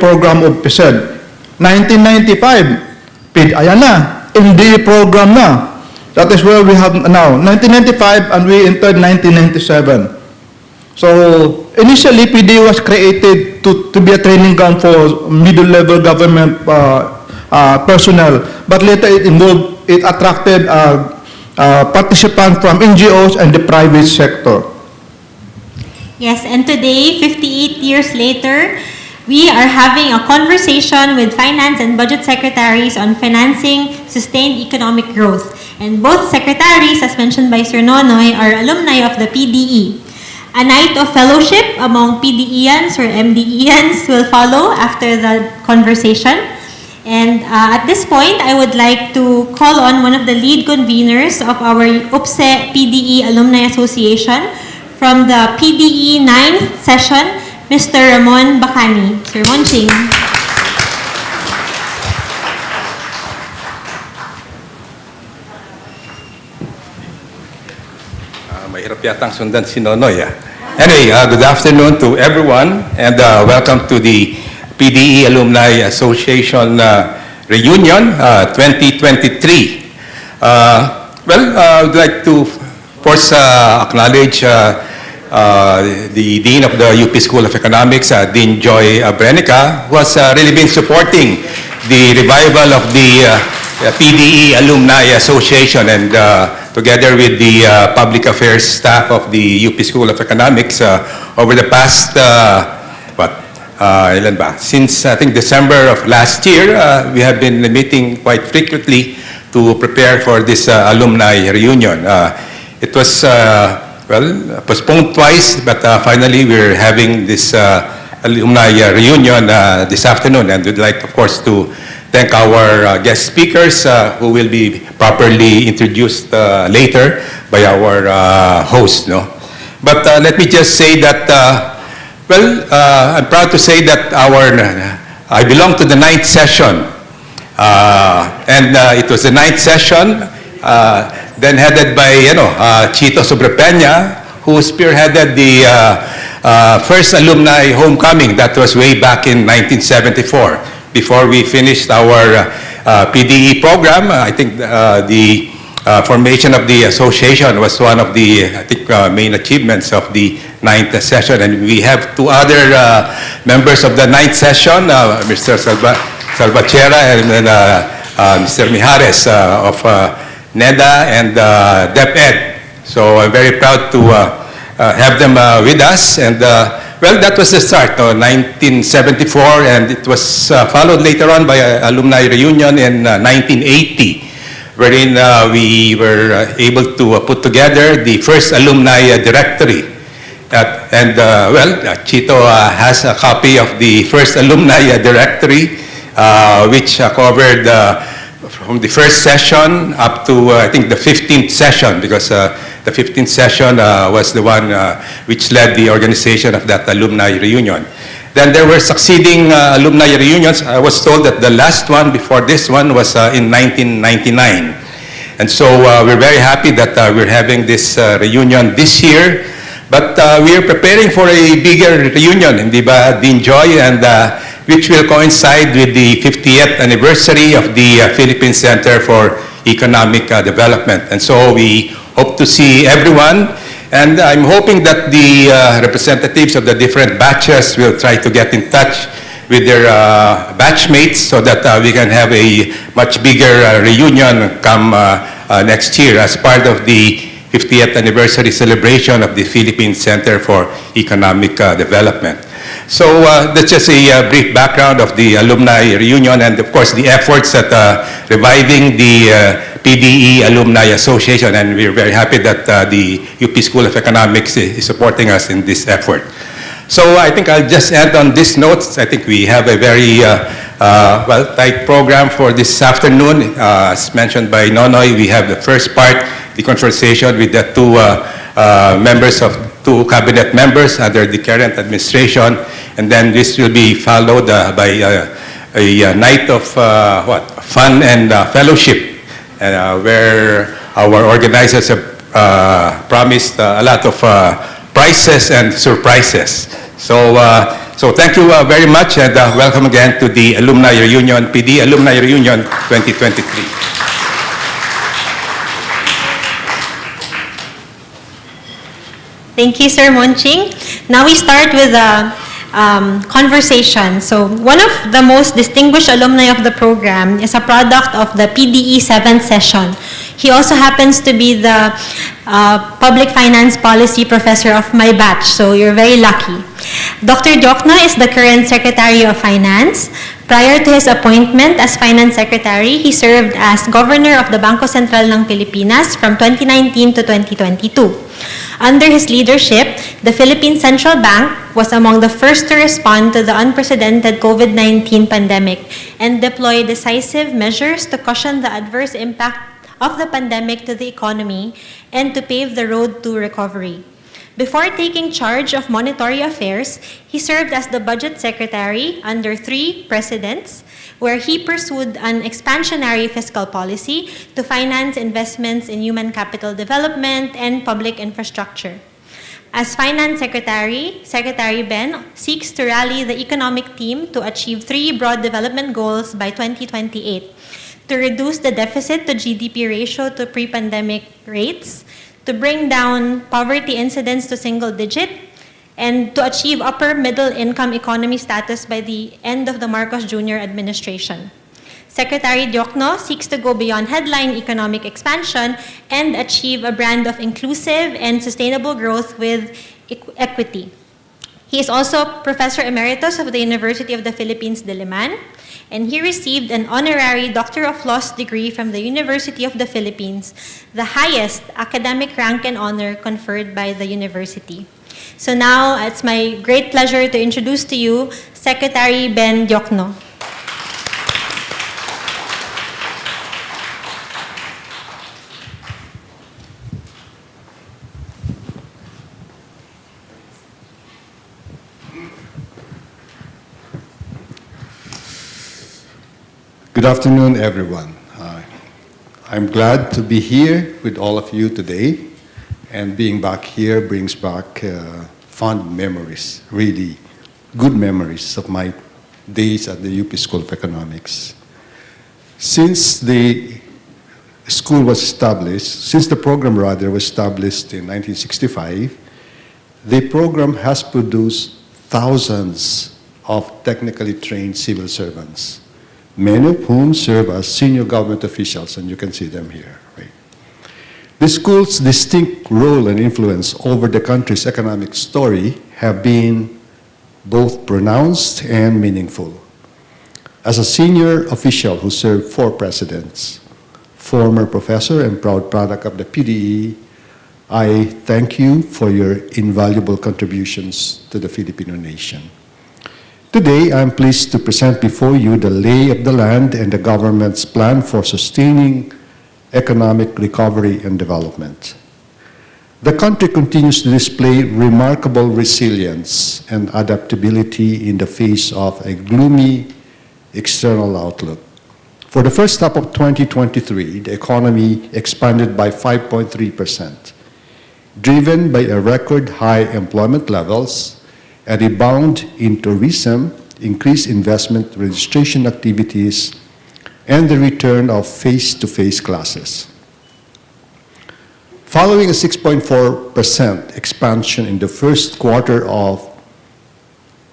program of PSED. 1995, ayan na, MDE program na. That is where we have now. 1995 and we entered 1997. So initially, PD was created to be a training ground for middle-level government personnel, but later it attracted participants from NGOs and the private sector. Yes, and today, 58 years later, we are having a conversation with finance and budget secretaries on financing sustained economic growth. And both secretaries, as mentioned by Sir Nonoy, are alumni of the PDE. A night of fellowship among PDEians or MDEians will follow after the conversation. And at this point, I would like to call on one of the lead conveners of our UPSE PDE Alumni Association from the PDE 9th session, Mr. Ramon Bacani. Sir Monching. Mahirap yatang sundan si Nonoy. Anyway, good afternoon to everyone and welcome to the PDE Alumni Association Reunion 2023. I would like to first acknowledge the Dean of the UP School of Economics, Dean Joy Brenica, who has really been supporting the revival of the PDE Alumni Association, and together with the public affairs staff of the UP School of Economics over the past, since I think December of last year, we have been meeting quite frequently to prepare for this alumni reunion. It was postponed twice, but finally we're having this alumni reunion this afternoon, and we'd like, of course, to thank our guest speakers who will be properly introduced later by our host. No? But let me just say that, I'm proud to say that I belong to the 9th session, and it was the 9th session then headed by Chito Sobrepeña, who spearheaded the first alumni homecoming. That was way back in 1974. Before we finished our PDE program, I think the formation of the association was one of the main achievements of the 9th session. And we have two other members of the 9th session, Mr. Salvachera and Mr. Mijares of NEDA and DepEd. So I'm very proud to have them with us. And that was the start, 1974, and it was followed later on by an alumni reunion in 1980, wherein we were able to put together the first alumni directory. Chito has a copy of the first alumni directory, which covered from the first session up to, I think, the 15th session, because the 15th session was the one which led the organization of that alumni reunion. Then there were succeeding alumni reunions. I was told that the last one before this one was in 1999. And so we're very happy that we're having this reunion this year. But we are preparing for a bigger reunion, hindi ba, Dean Joy, and which will coincide with the 50th anniversary of the Philippine Center for Economic Development. And so we hope to see everyone, and I'm hoping that the representatives of the different batches will try to get in touch with their batchmates so that we can have a much bigger reunion come next year as part of the 50th anniversary celebration of the Philippine Center for Economic Development. So that's just a brief background of the alumni reunion, and of course the efforts at reviving the PDE Alumni Association, and we're very happy that the UP School of Economics is supporting us in this effort. So I think I'll just end on this note. I think we have a very tight program for this afternoon. As mentioned by Nonoy, we have the first part, the conversation with the two cabinet members under the current administration, and then this will be followed by a night of fun and fellowship, where our organizers have promised a lot of prizes and surprises. So So thank you very much, and welcome again to the Alumni Reunion, PD Alumni Reunion 2023. Thank you, Sir Monching. Now we start with a conversation. So one of the most distinguished alumni of the program is a product of the PDE 7th session. He also happens to be the public finance policy professor of my batch, so you're very lucky. Dr. Diokno is the current Secretary of Finance. Prior to his appointment as Finance Secretary, he served as Governor of the Bangko Sentral ng Pilipinas from 2019 to 2022. Under his leadership, the Philippine Central Bank was among the first to respond to the unprecedented COVID-19 pandemic and deploy decisive measures to cushion the adverse impact of the pandemic to the economy and to pave the road to recovery. Before taking charge of monetary affairs, he served as the Budget Secretary under 3 presidents, where he pursued an expansionary fiscal policy to finance investments in human capital development and public infrastructure. As Finance Secretary, Secretary Ben seeks to rally the economic team to achieve 3 broad development goals by 2028, to reduce the deficit to GDP ratio to pre-pandemic rates, to bring down poverty incidence to single digit, and to achieve upper middle income economy status by the end of the Marcos Jr. administration. Secretary Diokno seeks to go beyond headline economic expansion and achieve a brand of inclusive and sustainable growth with equity. He is also Professor Emeritus of the University of the Philippines, Diliman, and he received an honorary Doctor of Laws degree from the University of the Philippines, the highest academic rank and honor conferred by the university. So now, it's my great pleasure to introduce to you Secretary Ben Diokno. Good afternoon, everyone. I'm glad to be here with all of you today, and being back here brings back fond memories, really good memories of my days at the UP School of Economics. Since the school was established, since the program rather was established in 1965, the program has produced thousands of technically trained civil servants, many of whom serve as senior government officials, and you can see them here. Right? The school's distinct role and influence over the country's economic story have been both pronounced and meaningful. As a senior official who served 4 presidents, former professor and proud product of the PDE, I thank you for your invaluable contributions to the Filipino nation. Today, I am pleased to present before you the lay of the land and the government's plan for sustaining economic recovery and development. The country continues to display remarkable resilience and adaptability in the face of a gloomy external outlook. For the first half of 2023, the economy expanded by 5.3%, driven by a record high employment levels, a rebound in tourism, increased investment registration activities, and the return of face-to-face classes. Following a 6.4% expansion in the first quarter of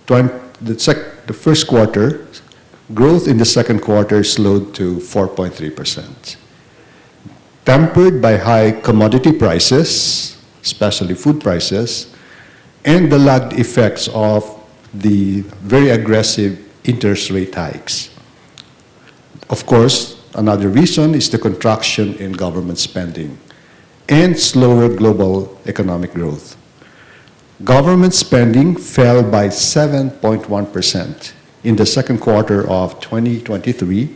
the first quarter, growth in the second quarter slowed to 4.3%. Tempered by high commodity prices, especially food prices, and the lagged effects of the very aggressive interest rate hikes. Of course, another reason is the contraction in government spending and slower global economic growth. Government spending fell by 7.1% in the second quarter of 2023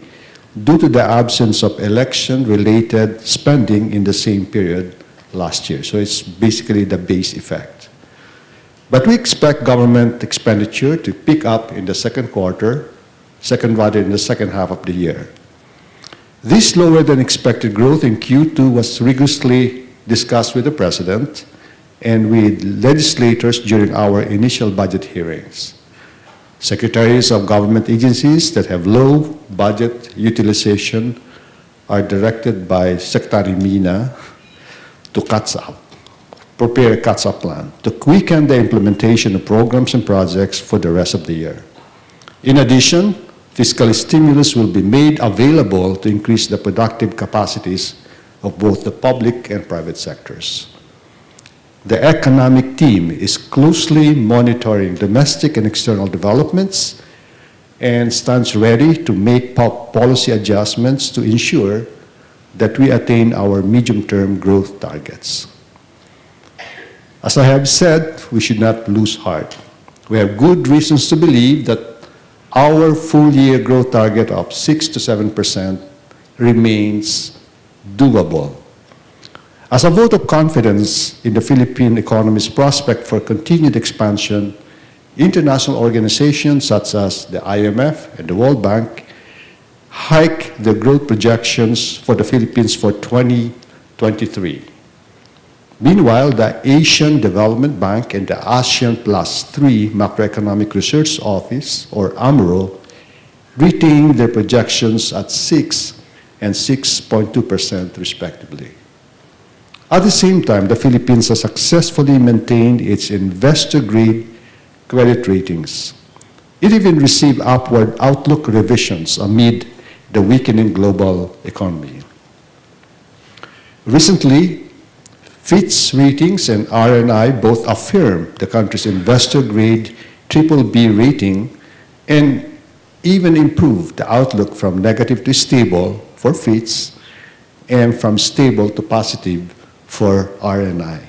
due to the absence of election-related spending in the same period last year. So it's basically the base effect. But we expect government expenditure to pick up in the second in the second half of the year. This lower than expected growth in Q2 was rigorously discussed with the President and with legislators during our initial budget hearings. Secretaries of government agencies that have low budget utilization are directed by Secretary Amenah to prepare a catch-up plan to quicken the implementation of programs and projects for the rest of the year. In addition, fiscal stimulus will be made available to increase the productive capacities of both the public and private sectors. The economic team is closely monitoring domestic and external developments and stands ready to make policy adjustments to ensure that we attain our medium-term growth targets. As I have said, we should not lose heart. We have good reasons to believe that our full-year growth target of 6 to 7% remains doable. As a vote of confidence in the Philippine economy's prospect for continued expansion, international organizations such as the IMF and the World Bank hike the growth projections for the Philippines for 2023. Meanwhile, the Asian Development Bank and the ASEAN Plus 3 Macroeconomic Research Office, or AMRO, retain their projections at 6 and 6.2% respectively. At the same time, the Philippines has successfully maintained its investor-grade credit ratings. It even received upward outlook revisions amid the weakening global economy. Recently, Fitch Ratings and RNI both affirmed the country's investor-grade BBB rating and even improved the outlook from negative to stable for Fitch and from stable to positive for RNI.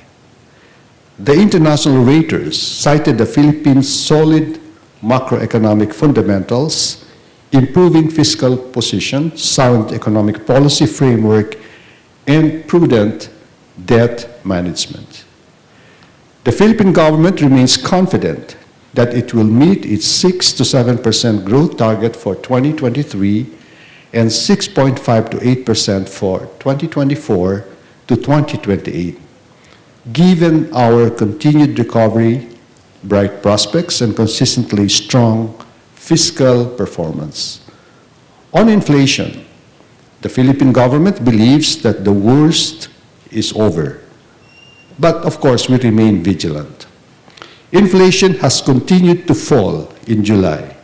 The international raters cited the Philippines' solid macroeconomic fundamentals, improving fiscal position, sound economic policy framework, and prudent debt management. The Philippine government remains confident that it will meet its 6 to 7% growth target for 2023 and 6.5 to 8% for 2024 to 2028. Given our continued recovery, bright prospects, and consistently strong fiscal performance. On inflation, the Philippine government believes that the worst is over. But of course, we remain vigilant. Inflation has continued to fall in July,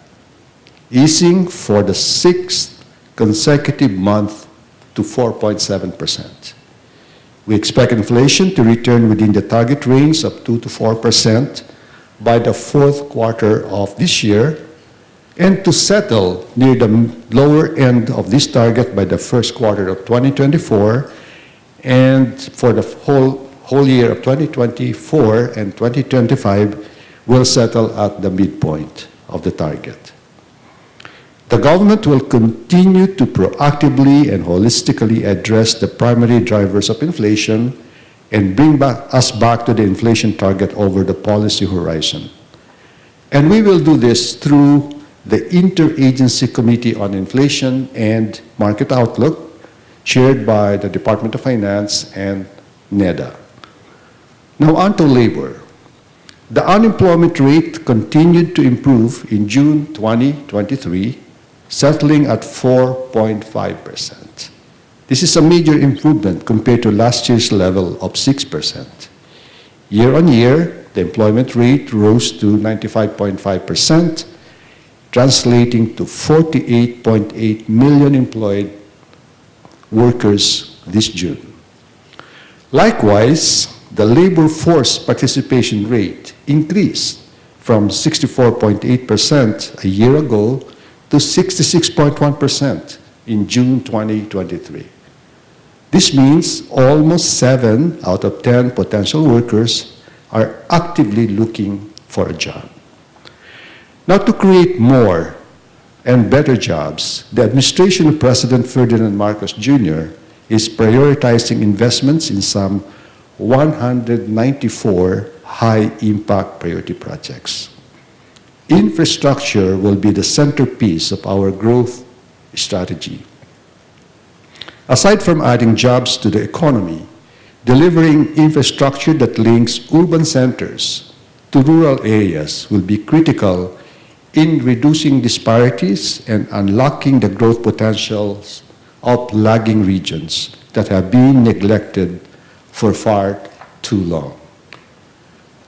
easing for the 6th consecutive month to 4.7%. We expect inflation to return within the target range of 2 to 4% by the fourth quarter of this year and to settle near the lower end of this target by the first quarter of 2024, and for the whole year of 2024 and 2025 will settle at the midpoint of the target. The government will continue to proactively and holistically address the primary drivers of inflation and bring us back to the inflation target over the policy horizon. And we will do this through the Interagency Committee on Inflation and Market Outlook, chaired by the Department of Finance and NEDA. Now on to labor. The unemployment rate continued to improve in June 2023, settling at 4.5%. This is a major improvement compared to last year's level of 6%. Year on year, the employment rate rose to 95.5%, translating to 48.8 million employed workers this June. Likewise, the labor force participation rate increased from 64.8% a year ago to 66.1% in June 2023. This means almost 7 out of 10 potential workers are actively looking for a job. Now, to create more and better jobs, the administration of President Ferdinand Marcos Jr. is prioritizing investments in some 194 high-impact priority projects. Infrastructure will be the centerpiece of our growth strategy. Aside from adding jobs to the economy, delivering infrastructure that links urban centers to rural areas will be critical in reducing disparities and unlocking the growth potentials of lagging regions that have been neglected for far too long.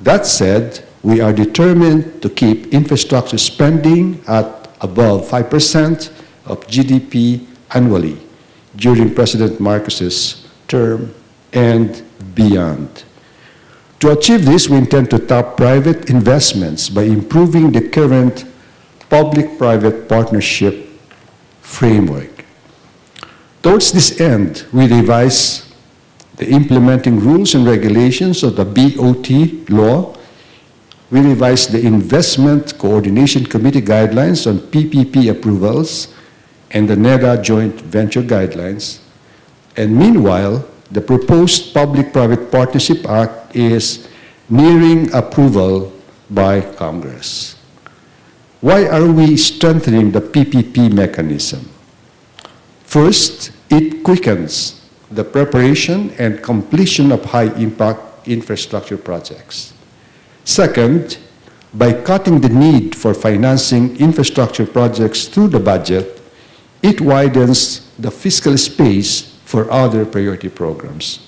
That said, we are determined to keep infrastructure spending at above 5% of GDP annually during President Marcos's term and beyond. To achieve this, we intend to tap private investments by improving the current public-private partnership framework. Towards this end, we revise the implementing rules and regulations of the BOT law. We revise the Investment Coordination Committee guidelines on PPP approvals and the NEDA Joint Venture Guidelines. And meanwhile, the proposed Public-Private Partnership Act is nearing approval by Congress. Why are we strengthening the PPP mechanism? First, it quickens the preparation and completion of high-impact infrastructure projects. Second, by cutting the need for financing infrastructure projects through the budget, it widens the fiscal space for other priority programs.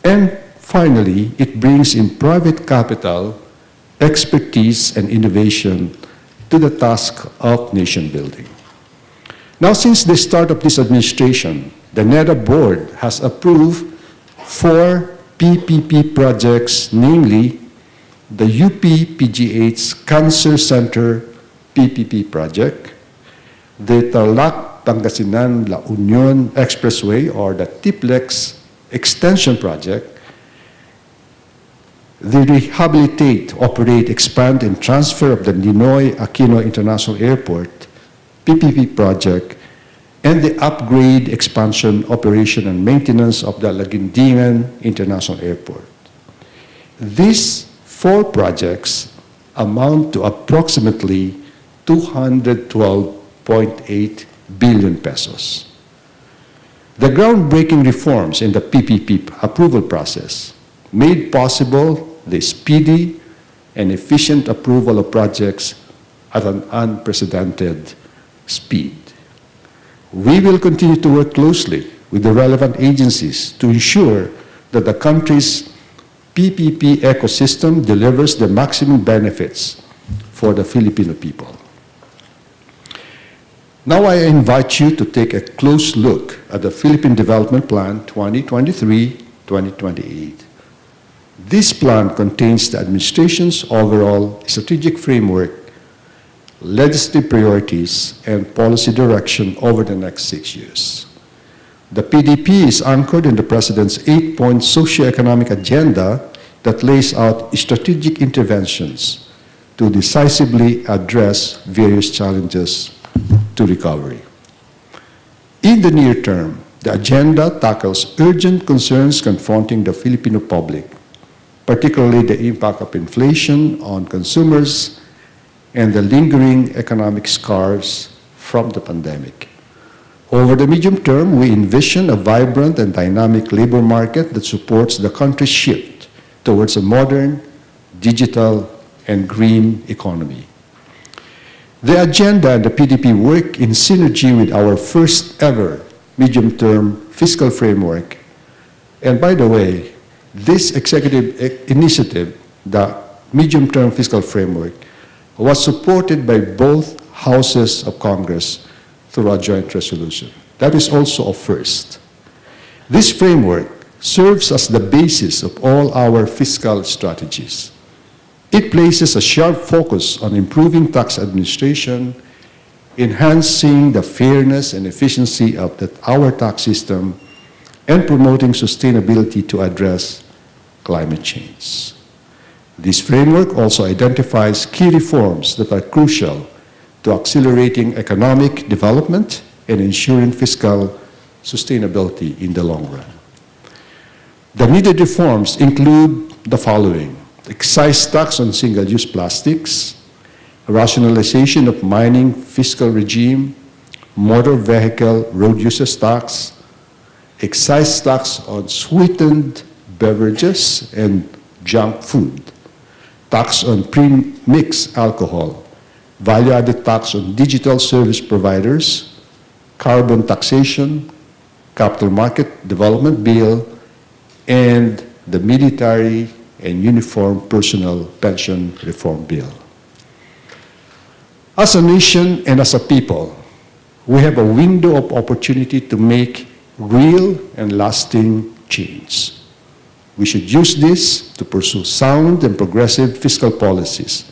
And finally, it brings in private capital, expertise, and innovation to the task of nation building. Now, since the start of this administration, the NEDA board has approved 4 PPP projects, namely the UP-PGH's Cancer Center PPP project, the Tarlac-Pangasinan-La Union Expressway, or the TIPLEX Extension Project, the Rehabilitate, Operate, Expand, and Transfer of the Ninoy Aquino International Airport PPP project, and the Upgrade, Expansion, Operation, and Maintenance of the Laguindingan International Airport. These 4 projects amount to approximately 212.8 billion pesos. The groundbreaking reforms in the PPP approval process made possible the speedy and efficient approval of projects at an unprecedented speed. We will continue to work closely with the relevant agencies to ensure that the country's PPP ecosystem delivers the maximum benefits for the Filipino people. Now I invite you to take a close look at the Philippine Development Plan 2023-2028. This plan contains the administration's overall strategic framework, legislative priorities, and policy direction over the next 6 years. The PDP is anchored in the President's 8-point socioeconomic agenda that lays out strategic interventions to decisively address various challenges to recovery. In the near term, the agenda tackles urgent concerns confronting the Filipino public, particularly the impact of inflation on consumers and the lingering economic scars from the pandemic. Over the medium term, we envision a vibrant and dynamic labor market that supports the country's shift towards a modern, digital, and green economy. The agenda and the PDP work in synergy with our first ever medium-term fiscal framework. And by the way, this executive initiative, the medium-term fiscal framework, was supported by both houses of Congress through a joint resolution. That is also a first. This framework serves as the basis of all our fiscal strategies. It places a sharp focus on improving tax administration, enhancing the fairness and efficiency of our tax system, and promoting sustainability to address climate change. This framework also identifies key reforms that are crucial to accelerating economic development and ensuring fiscal sustainability in the long run. The needed reforms include the following: excise tax on single-use plastics, rationalization of mining fiscal regime, motor vehicle road users tax, excise tax on sweetened beverages and junk food, tax on pre-mixed alcohol, value-added tax on digital service providers, carbon taxation, capital market development bill, and the military and uniform personnel pension reform bill. As a nation and as a people, we have a window of opportunity to make real and lasting change. We should use this to pursue sound and progressive fiscal policies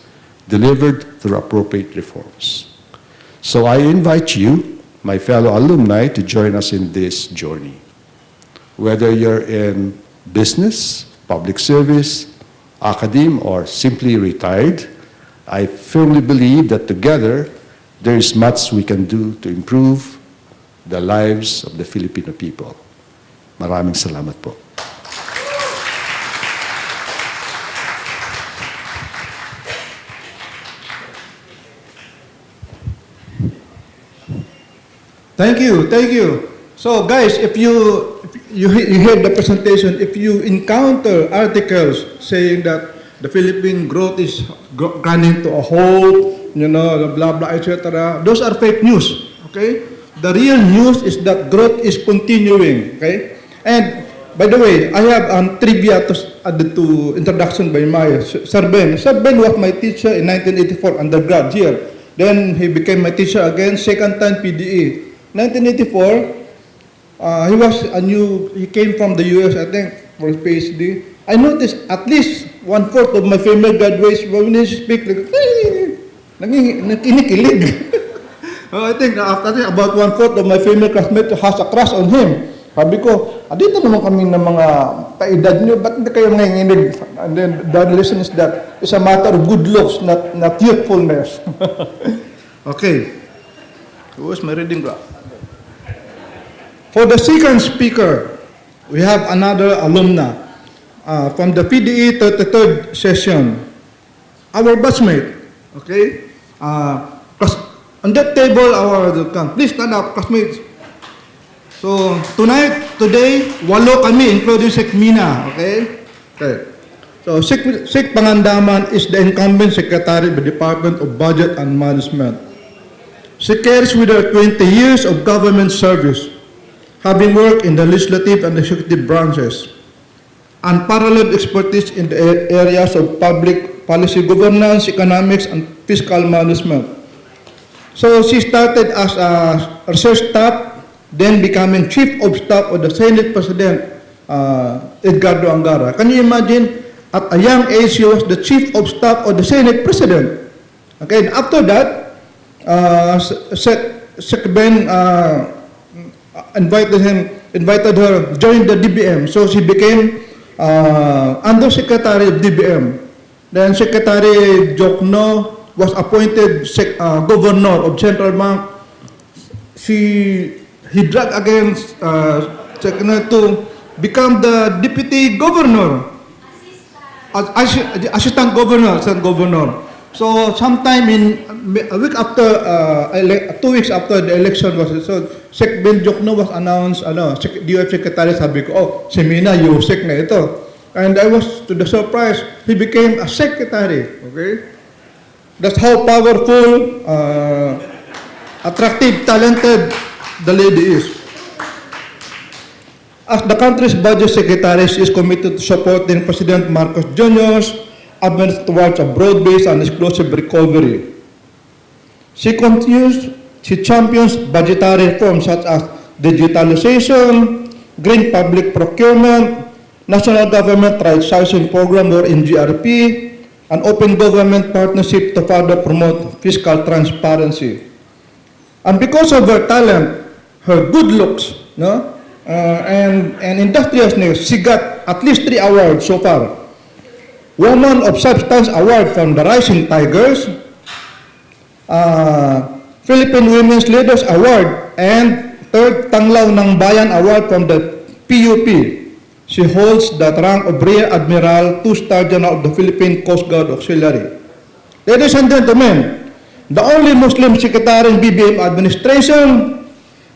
delivered through appropriate reforms. So I invite you, my fellow alumni, to join us in this journey. Whether you're in business, public service, academe, or simply retired, I firmly believe that together there is much we can do to improve the lives of the Filipino people. Maraming salamat po. Thank you, thank you. So guys, if you hear the presentation, if you encounter articles saying that the Philippine growth is running to a halt, you know, blah, blah, etc., those are fake news, okay? The real news is that growth is continuing, okay? And by the way, I have trivia to add to introduction by my Sir Ben. Sir Ben was my teacher in 1984 undergrad here. Then he became my teacher again, second time PDE. 1984, he came from the US, I think, for his PhD. I noticed at least 1/4 of my female graduates, when they speak, like, kinikilig. I think after that, about 1/4 of my female classmates has a crush on him. Sabi ko, dito naman kami ng mga kaedad nyo, ba't hindi kayo nanginginig? And then the lesson is that it's a matter of good looks, not youthfulness. Okay. Who was my reading graph? For the second speaker, we have another alumna from the PDE 33rd session, our batchmate. Okay? On that table, please stand up, classmates. So, today, 8 kami, including Sec Mina. Okay? Okay. So, Sec Pangandaman is the incumbent secretary of the Department of Budget and Management. She carries with her 20 years of government service, having worked in the legislative and executive branches, unparalleled expertise in the areas of public policy governance, economics, and fiscal management. So she started as a research staff, then becoming chief of staff of the Senate President, Edgardo Angara. Can you imagine? At a young age, she was the chief of staff of the Senate President. Okay, and after that, Sec Ben invited her join the DBM. So she became Undersecretary of DBM. Then Secretary Diokno was appointed Governor of Central Bank. He dragged against to become the Deputy Governor, Assistant Governor. So sometime in a week after, 2 weeks after the election was, so Sec Ben Diokno was announced, DOF Secretary, sabi ko, si Mina, Sec na ito. And I was, to the surprise, he became a secretary, okay? That's how powerful, attractive, talented the lady is. As the country's budget secretary, she is committed to supporting President Marcos Jr.'s advance towards a broad-based and exclusive recovery. She champions budgetary reforms such as digitalization, green public procurement, national government right-sizing program or NGRP, and open government partnership to further promote fiscal transparency. And because of her talent, her good looks, and industriousness, she got at least 3 awards so far. Woman of Substance Award from the Rising Tigers, Philippine Women's Leaders Award, and 3rd Tanglaw ng Bayan Award from the PUP. She holds the rank of Rear Admiral, 2-star General of the Philippine Coast Guard Auxiliary. Ladies and gentlemen, the only Muslim secretary in BBM administration,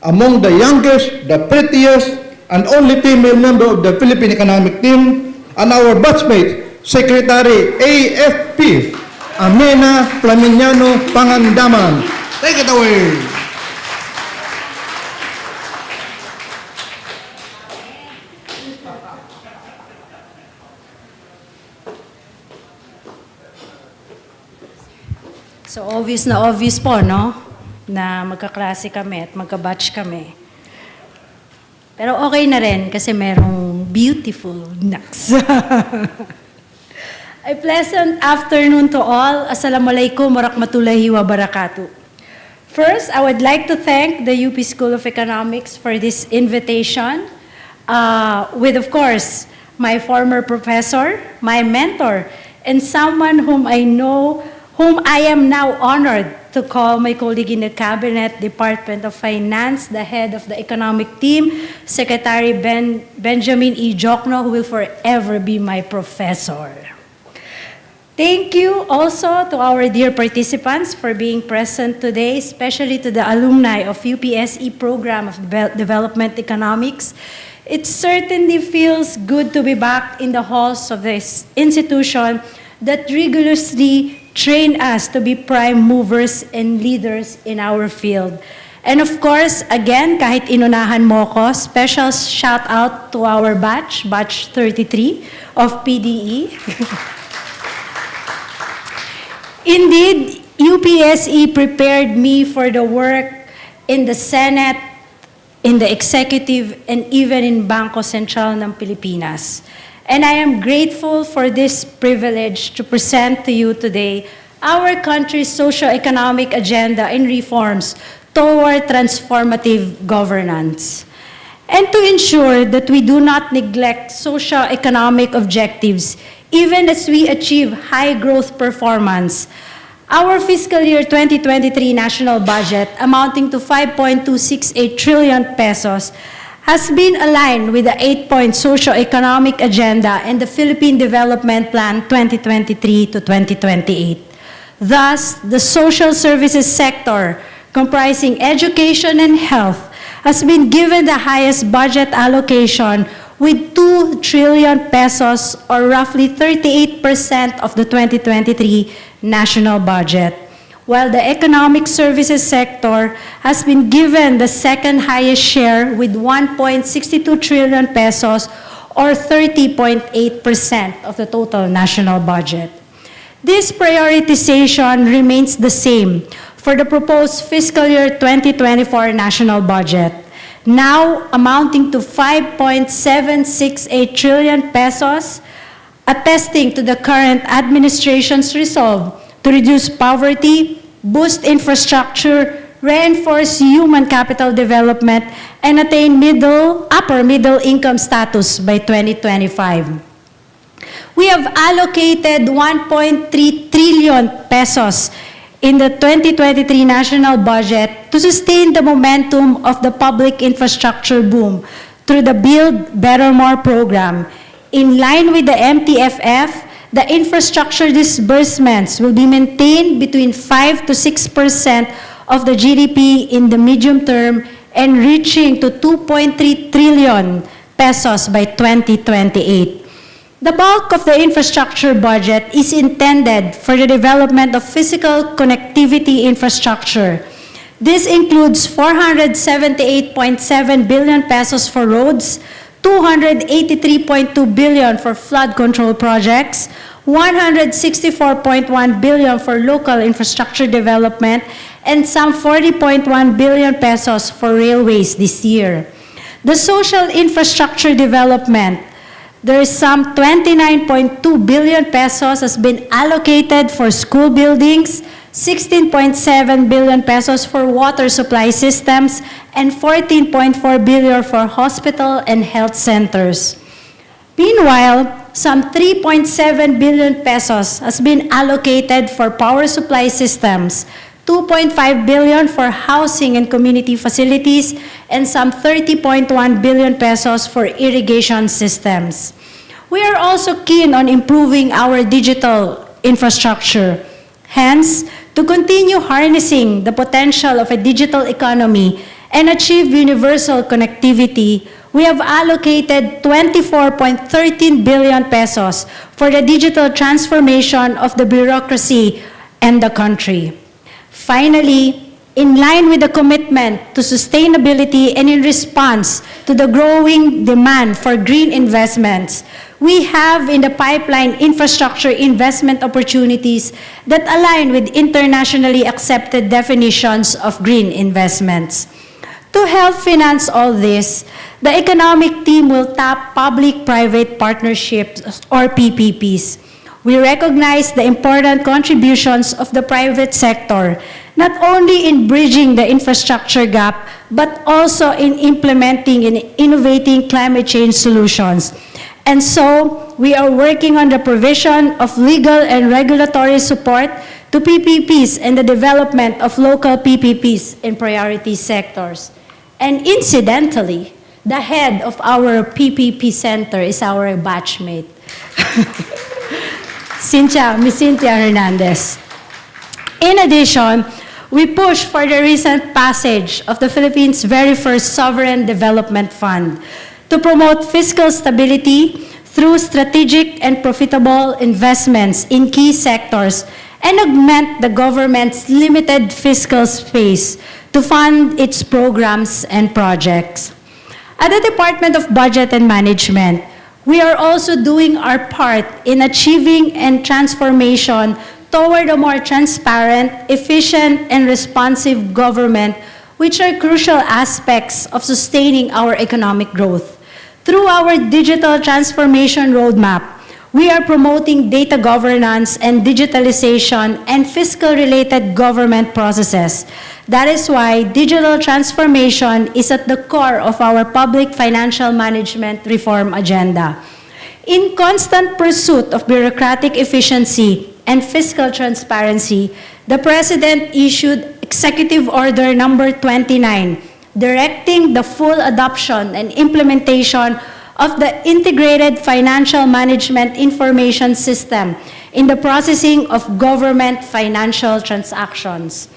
among the youngest, the prettiest, and only female member of the Philippine Economic Team, and our batchmate, Secretary AFP, Amenah Pangandaman. Take it away. So obvious po, no? Na magkaklase kami at magka-batch kami. Pero okay na rin kasi merong beautiful knocks. A pleasant afternoon to all. Assalamualaikum warahmatullahi wabarakatuh. First, I would like to thank the UP School of Economics for this invitation, with, of course, my former professor, my mentor, and someone whom I am now honored to call my colleague in the Cabinet, Department of Finance, the head of the economic team, Secretary Benjamin E. Diokno, who will forever be my professor. Thank you also to our dear participants for being present today, especially to the alumni of UPSE Program of Development Economics. It certainly feels good to be back in the halls of this institution that rigorously train us to be prime movers and leaders in our field. And of course, again, kahit inunahan mo ko, special shout out to our batch 33 of PDE. Indeed, UPSE prepared me for the work in the Senate, in the Executive, and even in Bangko Sentral ng Pilipinas. And I am grateful for this privilege to present to you today our country's socio-economic agenda and reforms toward transformative governance. And to ensure that we do not neglect socio-economic objectives, even as we achieve high growth performance, our fiscal year 2023 national budget, amounting to 5.268 trillion pesos, has been aligned with the 8-point socio-economic agenda and the Philippine Development Plan 2023 to 2028. Thus, the social services sector, comprising education and health, has been given the highest budget allocation with 2 trillion pesos, or roughly 38% of the 2023 national budget, while the economic services sector has been given the second highest share with 1.62 trillion pesos, or 30.8% of the total national budget. This prioritization remains the same for the proposed fiscal year 2024 national budget, now amounting to 5.768 trillion pesos, attesting to the current administration's resolve to reduce poverty, boost infrastructure, reinforce human capital development, and attain upper middle income status by 2025. We have allocated 1.3 trillion pesos in the 2023 national budget to sustain the momentum of the public infrastructure boom through the Build Better More program. In line with the MTFF, the infrastructure disbursements will be maintained between 5 to 6% of the GDP in the medium term and reaching to 2.3 trillion pesos by 2028. The bulk of the infrastructure budget is intended for the development of physical connectivity infrastructure. This includes 478.7 billion pesos for roads, 283.2 billion for flood control projects, 164.1 billion for local infrastructure development, and some 40.1 billion pesos for railways this year. The social infrastructure development, there is some 29.2 billion pesos has been allocated for school buildings, 16.7 billion pesos for water supply systems, and 14.4 billion for hospital and health centers. Meanwhile, some 3.7 billion pesos has been allocated for power supply systems, 2.5 billion for housing and community facilities, and some 30.1 billion pesos for irrigation systems. We are also keen on improving our digital infrastructure. Hence, to continue harnessing the potential of a digital economy and achieve universal connectivity, we have allocated 24.13 billion pesos for the digital transformation of the bureaucracy and the country. Finally, in line with the commitment to sustainability and in response to the growing demand for green investments, we have in the pipeline infrastructure investment opportunities that align with internationally accepted definitions of green investments. To help finance all this, the economic team will tap public-private partnerships or PPPs. We recognize the important contributions of the private sector, not only in bridging the infrastructure gap, but also in implementing and innovating climate change solutions. And so, we are working on the provision of legal and regulatory support to PPPs and the development of local PPPs in priority sectors. And incidentally, the head of our PPP center is our batchmate, Miss Cynthia Hernandez. In addition, we push for the recent passage of the Philippines' very first Sovereign Development Fund to promote fiscal stability through strategic and profitable investments in key sectors and augment the government's limited fiscal space to fund its programs and projects. At the Department of Budget and Management, we are also doing our part in achieving and transformation toward a more transparent, efficient, and responsive government, which are crucial aspects of sustaining our economic growth. Through our digital transformation roadmap, we are promoting data governance and digitalization and fiscal-related government processes. That is why digital transformation is at the core of our public financial management reform agenda. In constant pursuit of bureaucratic efficiency and fiscal transparency, the President issued Executive Order Number 29, directing the full adoption and implementation of the Integrated Financial Management Information System in the processing of government financial transactions.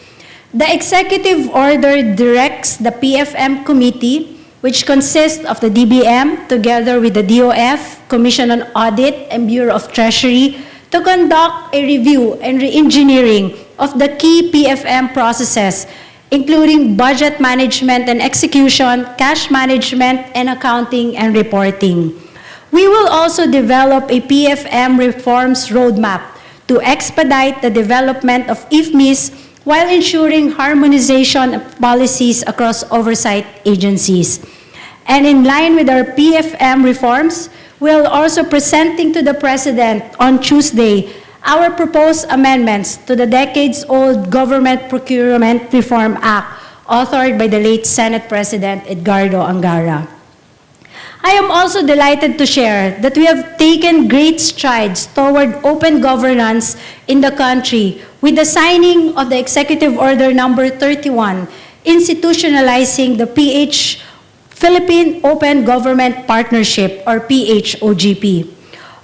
The Executive Order directs the PFM Committee, which consists of the DBM together with the DOF, Commission on Audit, and Bureau of Treasury, to conduct a review and re-engineering of the key PFM processes, including budget management and execution, cash management, and accounting and reporting. We will also develop a PFM reforms roadmap to expedite the development of IFMIs while ensuring harmonization of policies across oversight agencies. And in line with our PFM reforms, we'll also presenting to the President on Tuesday our proposed amendments to the decades-old Government Procurement Reform Act, authored by the late Senate President Edgardo Angara. I am also delighted to share that we have taken great strides toward open governance in the country with the signing of the Executive Order Number 31, institutionalizing the Philippine Open Government Partnership, or PHOGP.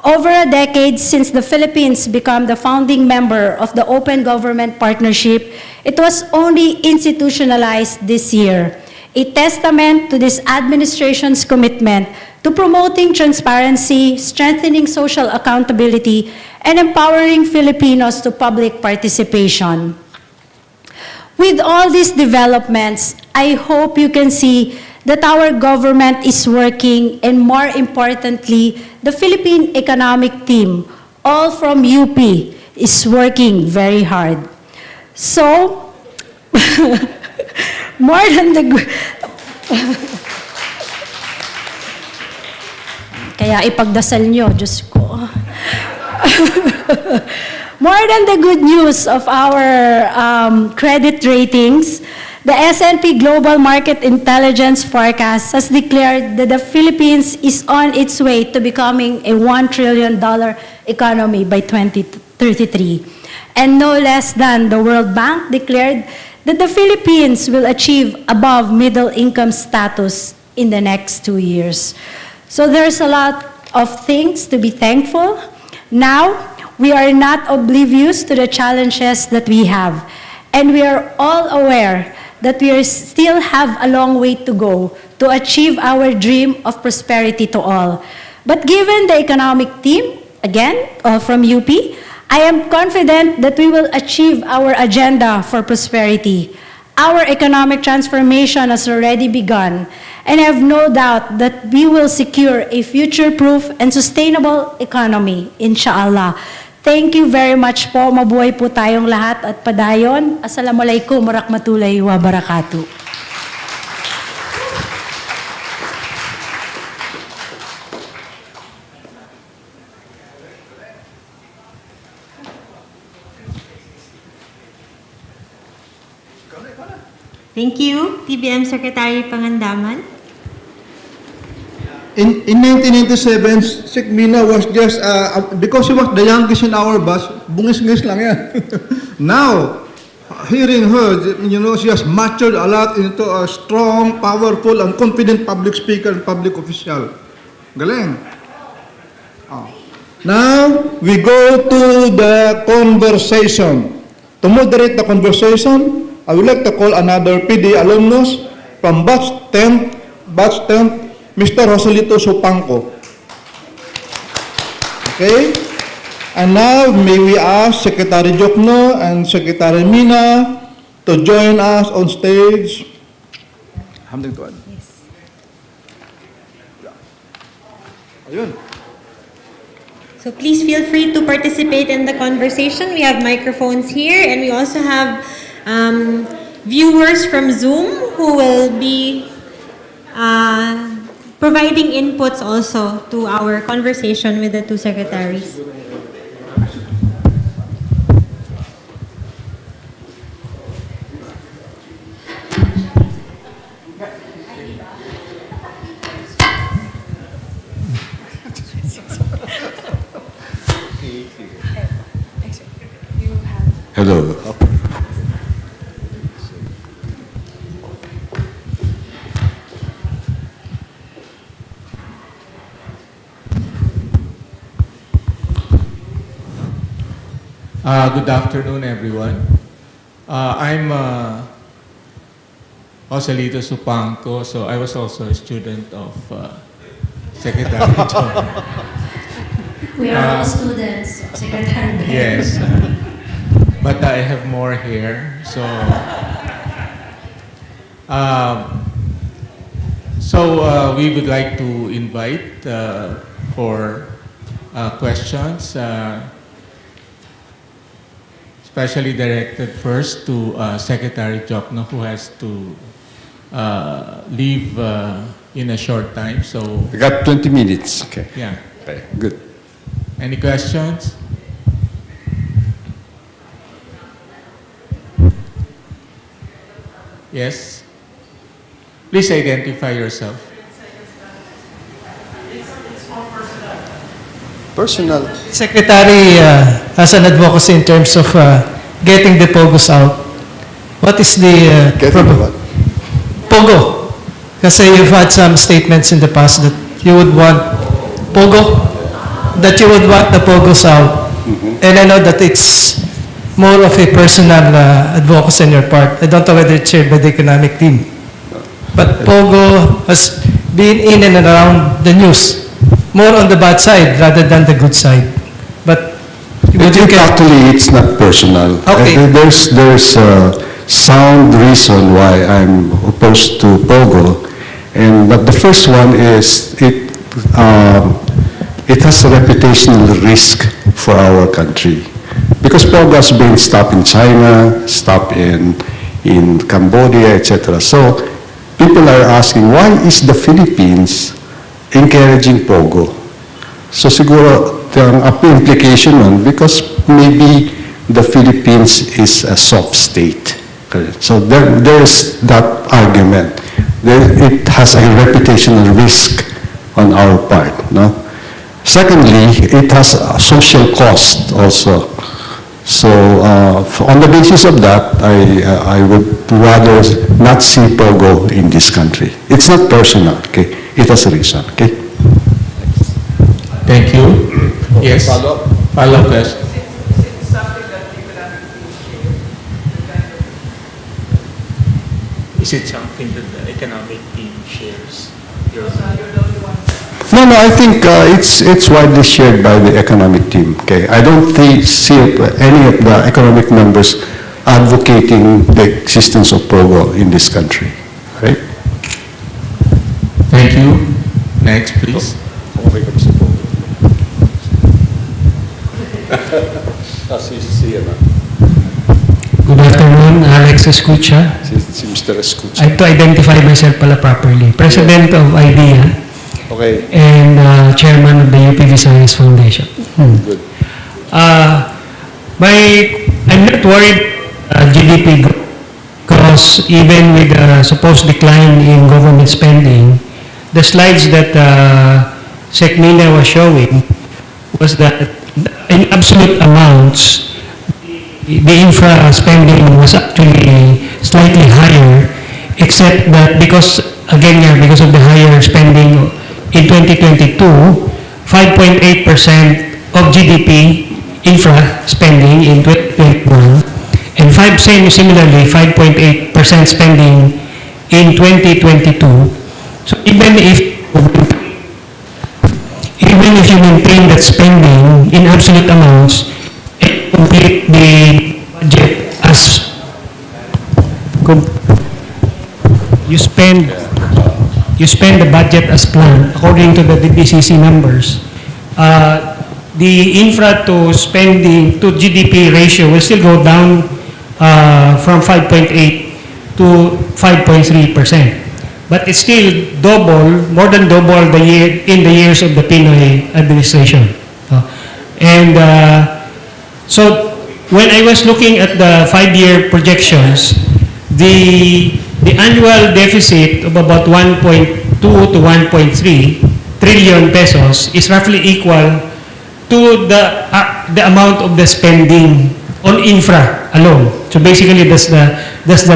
Over a decade since the Philippines became the founding member of the Open Government Partnership, it was only institutionalized this year, a testament to this administration's commitment to promoting transparency, strengthening social accountability, and empowering Filipinos to public participation. With all these developments, I hope you can see that our government is working, and more importantly, the Philippine Economic Team, all from UP, is working very hard. So, more than the kaya ipagdasal nyo, Diyos ko. More than the good news of our credit ratings, the S&P Global Market Intelligence Forecast has declared that the Philippines is on its way to becoming a $1 trillion economy by 2033. And no less than the World Bank declared that the Philippines will achieve above middle income status in the next 2 years. So there's a lot of things to be thankful. Now, we are not oblivious to the challenges that we have. And we are all aware that we still have a long way to go to achieve our dream of prosperity to all. But given the economic team again, all from UP. I am confident that we will achieve our agenda for prosperity. Our economic transformation has already begun, and I have no doubt that we will secure a future-proof and sustainable economy, inshallah. Thank you very much po. Mabuhay po tayong lahat at padayon. Assalamualaikum warahmatullahi wabarakatuh. Thank you, TBM Secretary Pangandaman. In 1997, Sec Mina was just, because she was the youngest in our batch, bungis-ngis lang yan. Now, hearing her, you know, she has matured a lot into a strong, powerful, and confident public speaker and public official. Galing. Oh. Now, we go to the conversation. To moderate the conversation, I would like to call another PD alumnus from batch 10, Mr. Joselito Supangco. Okay? And now, may we ask Secretary Diokno and Secretary Amenah to join us on stage. Hamding tuan. Yes. Ayun. So please feel free to participate in the conversation. We have microphones here, and we also have viewers from Zoom who will be providing inputs also to our conversation with the two secretaries. Hello. Good afternoon, everyone. I'm Joselito Supangco, so I was also a student of Secretary John. We are all students of Secretary. Yes, but I have more here. So we would like to invite for questions. Especially directed first to Secretary Diokno, who has to leave in a short time. So, We got 20 minutes. Okay. yeah. Okay, good. Any questions? Yes? Please identify yourself. Personal. Secretary, as an advocacy in terms of getting the POGOs out, what is the Getting what? POGO? Kasi you've had some statements in the past that you would want POGO, that you would want the POGOs out. And I know that it's more of a personal advocacy on your part. I don't know whether it's shared by the economic team. But POGO has been in and around the news, more on the bad side rather than the good side. But would you get... Actually, it's not personal. Okay. There's a sound reason why I'm opposed to POGO. But the first one is it has a reputational risk for our country. Because POGO has been stopped in China, stopped in Cambodia, etc. So people are asking, why is the Philippines encouraging POGO? So siguro, ang implication nun, because maybe the Philippines is a soft state. So there's that argument. It has a reputational risk on our part. No? Secondly, it has a social cost also. So on the basis of that, I would rather not see POGO in this country. It's not personal, okay? It has a reason, okay? Thank you. Yes. Follow-up question. Is it something that the economic team shares? No, no, I think it's widely shared by the economic team, okay? I don't see any of the economic members advocating the existence of POGO in this country, right? Thank you. Next, please. Good afternoon, Alex Escucha. Si Mr. Escucha. I have to identify myself pala properly. President of IDEA Okay, and Chairman of the UP Visayas Foundation. good. I'm not worried GDP growth because even with the supposed decline in government spending, the slides that Secmina was showing was that in absolute amounts, the infra spending was actually slightly higher, except that because of the higher spending in 2022, 5.8% of GDP infra spending in 2021, and similarly, 5.8% spending in 2022. So even if you maintain that spending in absolute amounts, complete the budget as you spend the budget as planned according to the DBCC numbers, the infra to spending to GDP ratio will still go down from 5.8 to 5.3%. But it's still more than double in the years of the Pinoy administration. So when I was looking at the 5-year projections, the annual deficit of about 1.2 to 1.3 trillion pesos is roughly equal to the amount of the spending on infra alone. So basically, that's the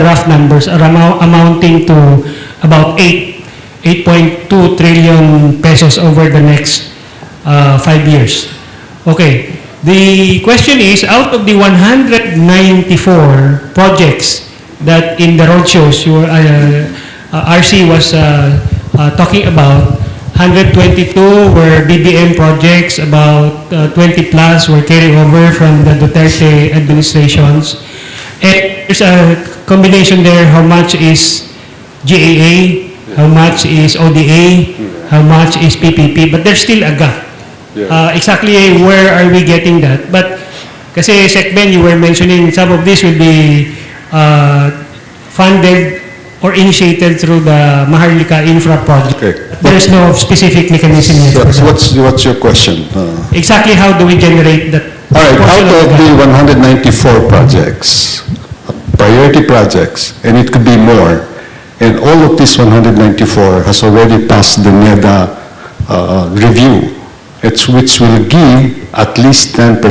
rough numbers are amounting to about 8.2 trillion pesos over the next 5 years. Okay. The question is, out of the 194 projects that in the roadshows RC was talking about, 122 were BBM projects, about 20 plus were carried over from the Duterte administrations. And there's a combination there, how much is GAA, how much is ODA, how much is PPP, but there's still a gap. Exactly where are we getting that? But kasi Secben, you were mentioning some of this will be funded or initiated through the Maharlika Infra project. Okay. There's no specific mechanism yet. So what's your question? Exactly how do we generate that? All right, portion out of that? the 194 projects, priority projects, and it could be more, and all of these 194 has already passed the NEDA review, which will give at least 10%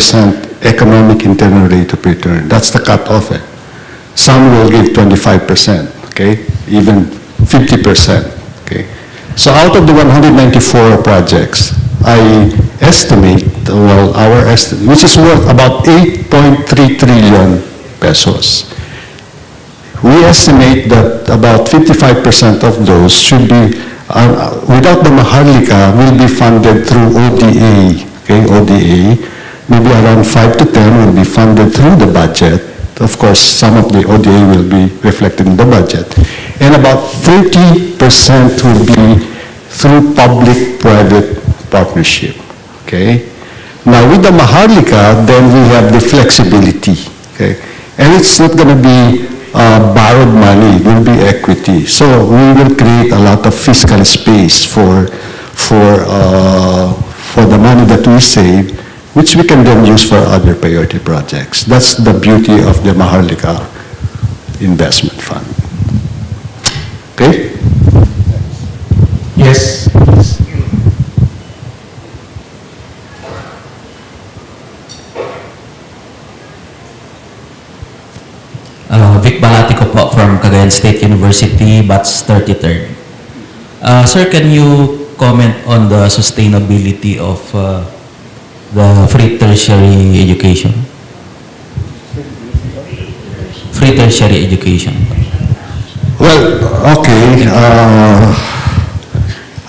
economic internal rate of return. That's the cutoff. Some will give 25%, okay, even 50%, okay. So out of the 194 projects, I estimate, our estimate, which is worth about 8.3 trillion pesos. We estimate that about 55% of those should be, without the Maharlika, will be funded through ODA, okay, ODA. Maybe around 5 to 10 will be funded through the budget. Of course, some of the ODA will be reflected in the budget. And about 30% will be through public-private partnership, okay? Now, with the Maharlika, then we have the flexibility, okay? And it's not going to be borrowed money, it will be equity. So we will create a lot of fiscal space for the money that we save, which we can then use for other priority projects. That's the beauty of the Maharlika Investment Fund. Okay? Yes. Vic Balatico po from Cagayan State University, batch 33rd. Sir, can you comment on the sustainability of the free tertiary education? Free tertiary education. Well, okay.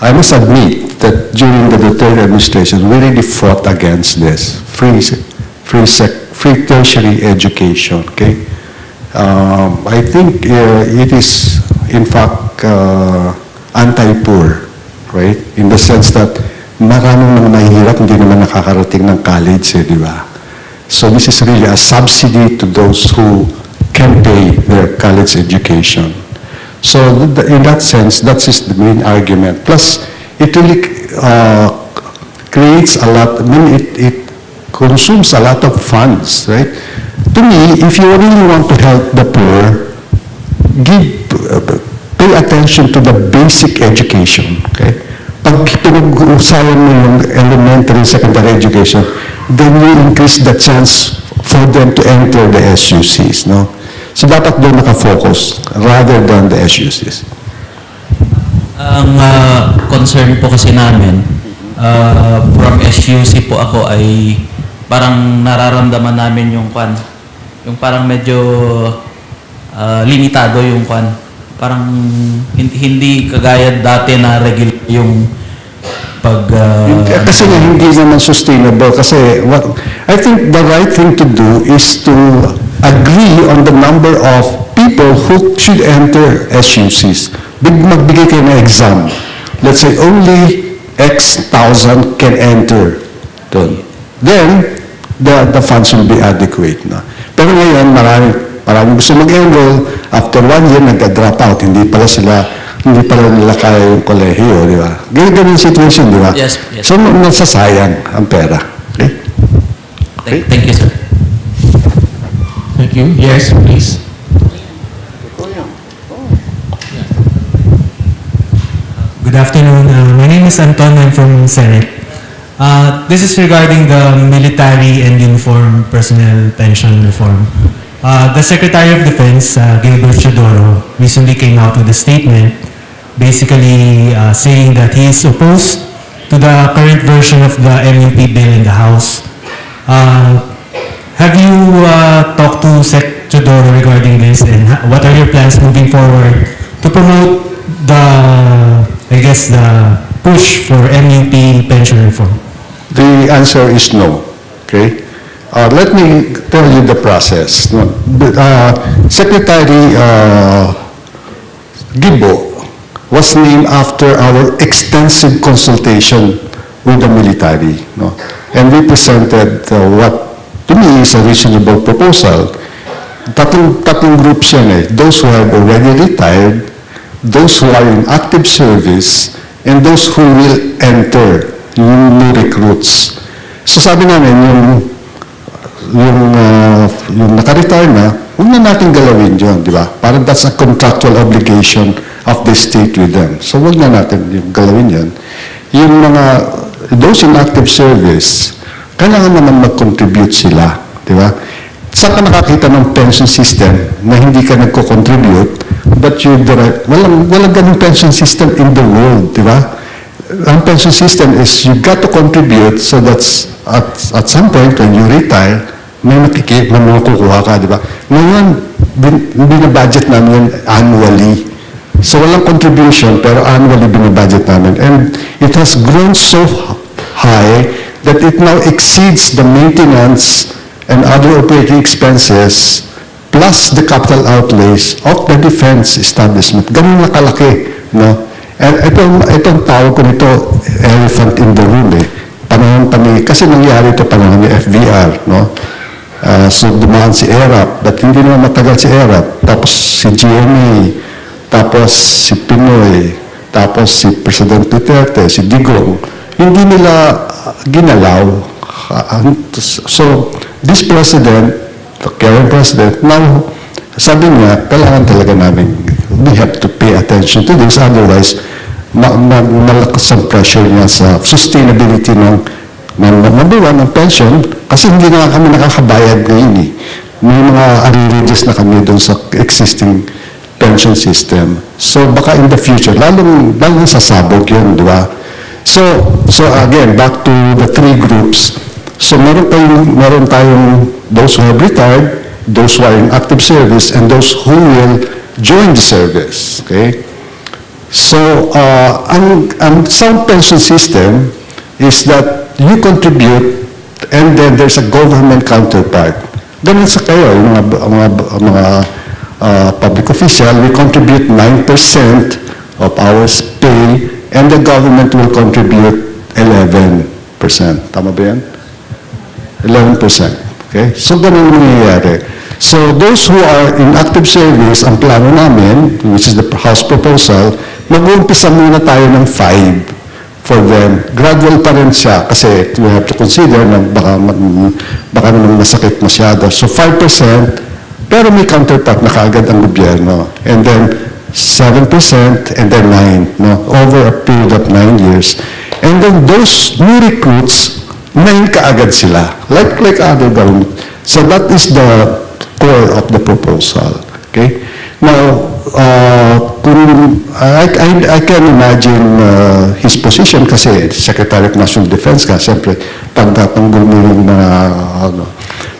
I must admit that during the Duterte administration, we really fought against this, free tertiary education, okay? I think it is, in fact, anti-poor, right? In the sense that maraming mga mahihirap hindi naman nakakarating ng college, di ba? So this is really a subsidy to those who can pay their college education. So in that sense, that is the main argument. Plus, it really creates a lot, I mean, it consumes a lot of funds, right? To me, if you really want to help the poor, pay attention to the basic education, okay? Pag pinag-uusayan mo yung elementary, secondary education, then you increase the chance for them to enter the SUCs, no? So dapat doon nakafocus rather than the SUCs. Ang concern po kasi namin, from SUC po ako ay parang nararamdaman namin yung parang medyo limitado yung parang hindi kagaya dati na regular yung pag... kasi hindi naman sustainable kasi I think the right thing to do is to agree on the number of people who should enter SUCs. Magbigay kayo ng exam. Let's say only X thousand can enter doon. Then, the funds will be adequate. No? Pero ngayon, maraming gusto mag-enroll. After 1 year, nag-drop out. Hindi pala nila kaya yung kolehiyo, di ba? Ganyan situation, di ba? Yes. So, nasasayang ang pera. Okay? Thank you, sir. Thank you. Yes, please. Good afternoon. My name is Anton. I'm from Senate. This is regarding the military and uniform personnel pension reform. The Secretary of Defense, Gilbert Chodoro, recently came out with a statement basically saying that he is opposed to the current version of the MUP bill in the House. Have you talked to Sec Chodoro regarding this, and what are your plans moving forward to promote the push for MUP pension reform? The answer is no. Okay? Let me tell you the process. Secretary Gibo was named after our extensive consultation with the military. No? And we presented what to me is a reasonable proposal. Tatlong groups yan eh. Those who have already retired, those who are in active service, and those who will enter, yung new recruits. So sabi namin, yung naka-retire na, huwag na natin galawin yun, di ba? Parang that's a contractual obligation of the state with them. So huwag na natin yung galawin yun. Yung those in active service, kailangan naman mag-contribute sila, di ba? Saan ka nakakita ng pension system na hindi ka nagko-contribute, but you direct, walang ganung pension system in the world, di ba? Ang pension system is you got to contribute so that's at some point when you retire, may makukuha ka, di ba? Ngayon, binabudget namin annually. So walang contribution, pero annually binabudget namin. And it has grown so high that it now exceeds the maintenance and other operating expenses plus the capital outlays of the defense establishment. Ganun na kalaki, no? And itong tawag ko nito, elephant in the room eh. Panahon pa ni, kasi nangyari ito panahon ni FVR, no? So dumaan si ERAP, but hindi naman matagal si ERAP. Tapos si GMA, tapos si Pinoy, tapos si President Duterte, si Digong. Hindi nila ginalaw. So this president, the current president, now sabi niya, kailangan talaga namin, we have to pay attention to this, otherwise malakas ang pressure niya sa sustainability ng number one, ng pension, kasi hindi na kami nakakabayad ngayon eh. May mga arrearages na kami doon sa existing pension system. So baka in the future, lalong sasabog yun, di ba? So again, back to the three groups. So meron tayong those who have retired, those who are in active service, and those who will join the service. Okay? So, ang sound pension system is that you contribute and then there's a government counterpart. Ganun sa kayo, yung mga public official, we contribute 9% of our pay and the government will contribute 11%. Tama ba yan? 11%. Okay? So, ganun yung nangyayari. So, those who are in active service, ang plano namin, which is the House proposal, mag-uumpisa muna tayo ng 5 for them. Gradual pa rin siya kasi we have to consider na baka naman masakit masyado. So, 5%, pero may counterpart na kaagad ang gobyerno. And then, 7% and then 9, no? Over a period of 9 years. And then those new recruits, 9 kaagad sila, like other government. So that is the core of the proposal. Okay? Now, I can imagine his position kasi Secretary of National Defense ka, siyempre, pagtatanggol mo yung mga,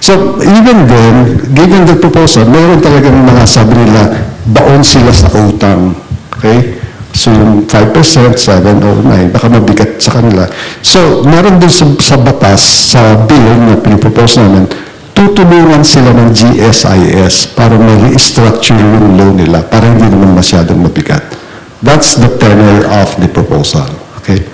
So, even then, given the proposal, mayroon talagang mga sabi nila, baon sila sa utang. Okay? So, yung 5%, 7 or 9, baka mabigat sa kanila. So, meron din sa batas, sa bill na pinipropose namin, tutulungan sila ng GSIS para ma-restructure yung loan nila para hindi naman masyadong mabigat. That's the tenor of the proposal. Okay?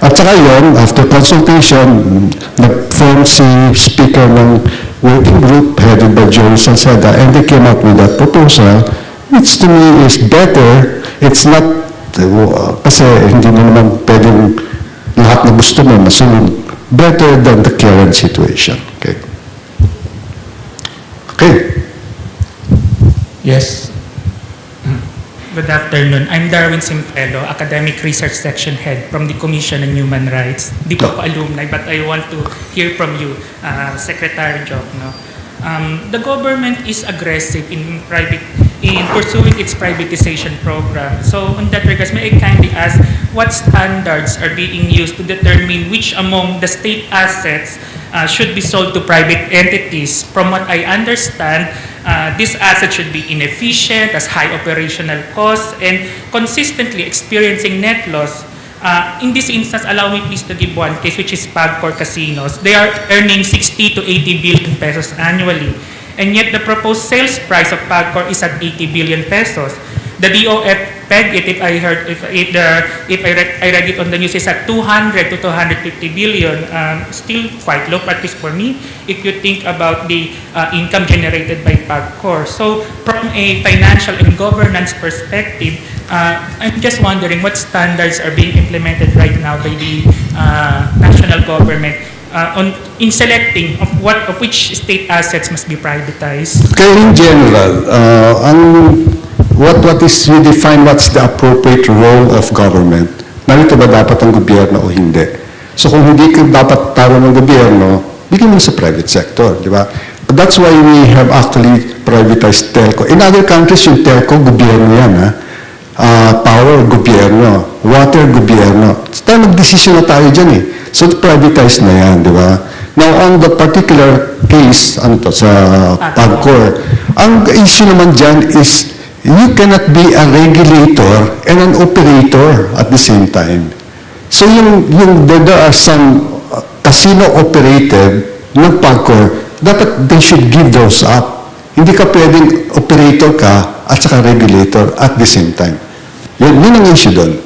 At saka yun, after consultation, nag-form si speaker ng working group headed by Joey Salceda and they came up with that proposal which to me is better. It's not, kasi hindi mo naman pwedeng lahat na gusto mo masunod. Better than the current situation. Okay. Okay. Yes. Good afternoon. I'm Darwin Simpelo, Academic Research Section Head from the Commission on Human Rights. Di po ako alumni, but I want to hear from you, Secretary Diokno. The government is aggressive in pursuing its privatization program. So, on that regard, may I kindly ask what standards are being used to determine which among the state assets should be sold to private entities? From what I understand, this asset should be inefficient, has high operational costs, and consistently experiencing net loss. In this instance, allow me please to give one case, which is Pagcor Casinos. They are earning 60 to 80 billion pesos annually, and yet the proposed sales price of Pagcor is at 80 billion pesos. The DOF pegged it, I read it on the news, is at 200 to 250 billion, still quite low, at least for me, if you think about the income generated by Pagcor. So, from a financial and governance perspective, I'm just wondering what standards are being implemented right now by the national government in selecting of which state assets must be privatized. Okay, in general, what is redefined, what's the appropriate role of government? Narito ba dapat ang gobyerno o hindi? So kung hindi dapat tawag ng gobyerno, bigyan mo sa private sector, di ba? That's why we have actually privatized telco. In other countries, yung telco, gobyerno yan, ha? Power, gobyerno. Water, gobyerno. So nag-desisyon na tayo dyan, eh. So privatize na yan, di ba? Now, on the particular case, sa Pagcor, ang issue naman dyan is you cannot be a regulator and an operator at the same time. So there are some casino-operated ng Pagcor, dapat they should give those up. Hindi ka pwedeng operator ka at saka regulator at the same time. Yun ang issue doon.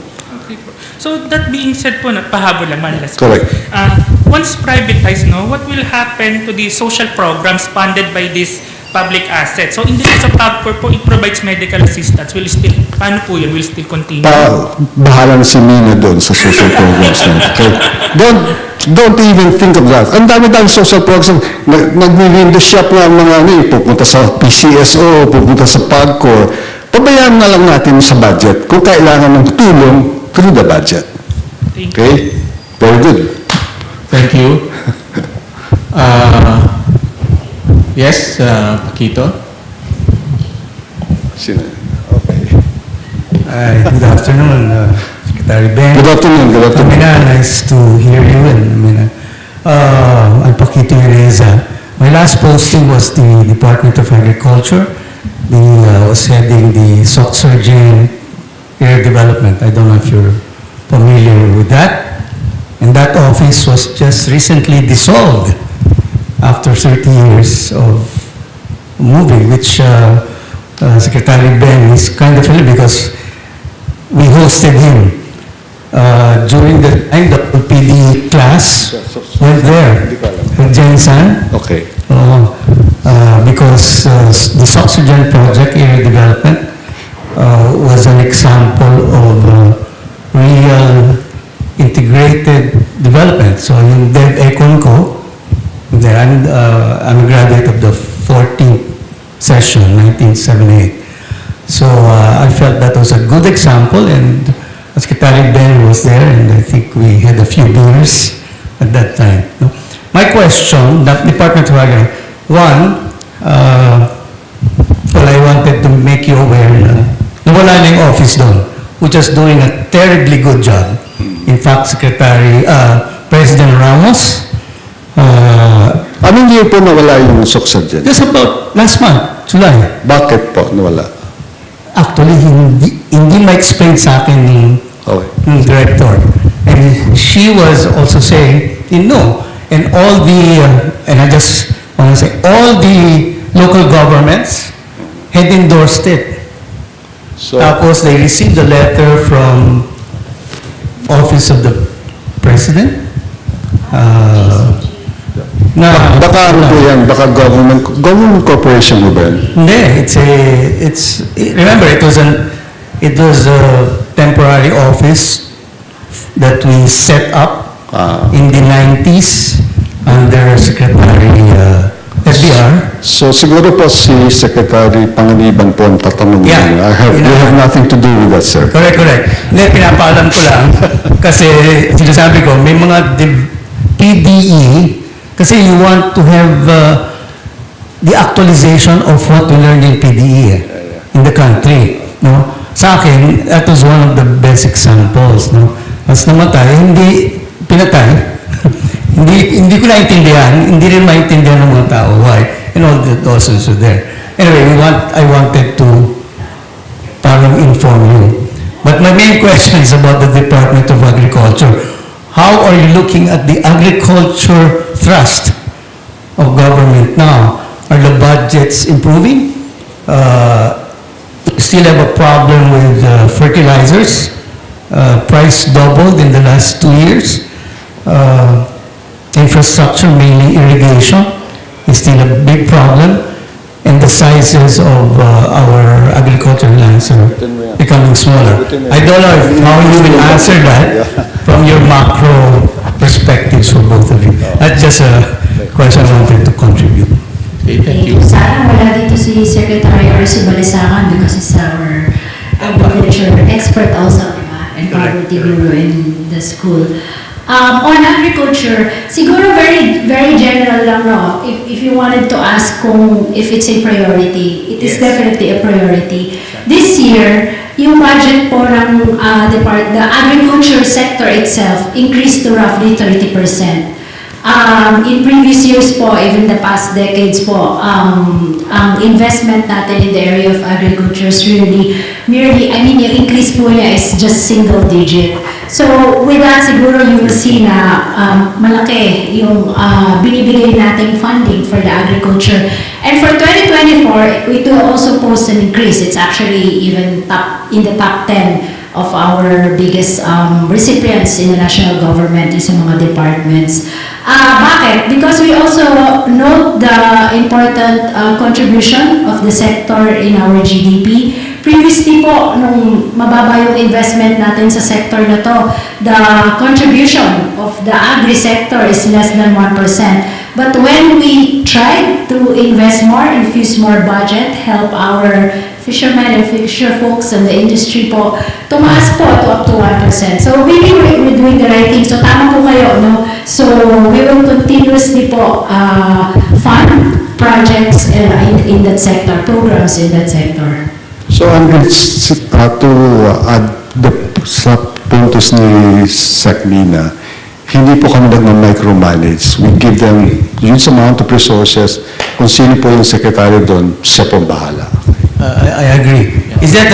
Okay po. So that being said po, pahabol naman last. Correct. Once privatized, what will happen to the social programs funded by this public assets? So in the case of Pagcor po, it provides medical assistance. Paano po yun? Will still continue? Bahala na si Mina doon sa social programs na. Okay? Don't even think of that. Ang dami-dami social programs. Nag-window shop nga mga pupunta sa PCSO, pupunta sa Pagcor. Pabayaan na lang natin sa budget kung kailangan ng tulong through the budget. Okay? Very good. Thank you. Yes, Paquito. Okay. Good afternoon, Secretary Ben. Good afternoon. Good afternoon. Amenah, nice to hear you. And I'm Paquito Ireza. My last posting was the Department of Agriculture. I was heading the SOC Surgeon area development. I don't know if you're familiar with that. And that office was just recently dissolved after 30 years of moving, which Secretary Ben is kind of familiar because we hosted him during the time the PD class went there with Jensen. Okay. Because the Oxygen project, area development, was an example of real integrated development. So yung DevEcon ko, I'm a graduate of the 14th session, 1978. So I felt that was a good example, and Secretary Ben was there, and I think we had a few beers at that time. No? My question, the Department of Agri, one, well, I wanted to make you aware na nawala na yung office doon, which is doing a terribly good job. In fact, President Ramos, Anong year po nawala yung Succeed? just about last month, July. Bakit po nawala? Actually, hindi ma-explain sa akin ng director. And she was also saying, no. And all the, and I just want to say, all the local governments had endorsed it. So, Tapos they received a letter from Office of the President. baka ano po yan? Baka government corporation mo ba yan? Hindi, remember, it was a temporary office that we set up in the 90s under Secretary FDR. So siguro po si Secretary Pangandaman po ang tatanungin. Yeah. You have nothing to do with that, sir. Correct. Hindi, pinapaalam ko lang kasi sinasabi ko, may mga PDE kasi you want to have the actualization of what we learned in PDE in the country. No? Sa akin, that was one of the best examples. No? Mas namatay, hindi pinatay. hindi ko naintindihan, hindi rin maintindihan ng mga tao why, and all the dozens were there. Anyway, I wanted to parang inform you. But my main question is about the Department of Agriculture. How are you looking at the agriculture thrust of government now? Are the budgets improving? Still have a problem with fertilizers. Price doubled in the last 2 years. Infrastructure, mainly irrigation, is still a big problem. And the sizes of our agricultural lands are becoming smaller. I don't know how you will answer that from your macro perspectives for both of you. That's just a question I wanted to contribute. Okay, thank you. Sana wala dito si Secretary or si Balisacan because he's our agriculture expert also, diba? And poverty guru in the school. On agriculture, siguro very general lang, no? If you wanted to ask kung if it's a priority, it is definitely a priority. This year, yung budget po ng the agriculture sector itself increased to roughly 30%. In previous years po, even the past decades po, ang investment natin in the area of agriculture is really merely, yung increase po niya is just single digit. So with that, siguro you will see na malaki yung binibigay nating funding for the agriculture. And for 2024, we do also post an increase. It's actually even in the top 10 of our biggest recipients in the national government is sa mga departments. Bakit? Because we also note the important contribution of the sector in our GDP. Previously po, nung mababa yung investment natin sa sector na to, the contribution of the agri-sector is less than 1%. But when we tried to invest more, infuse more budget, help our fishermen and fisher folks and the industry po, tumaas po to up to 1%. So really, we're doing the right thing. So tama po kayo, no? So we will continuously po fund projects in that sector, programs in that sector. So, to add sa puntos ni Amenah, hindi po kami nag-micromanage. We give them huge amount of resources. Kung sino po yung secretary doon, siya po bahala. I agree. Is that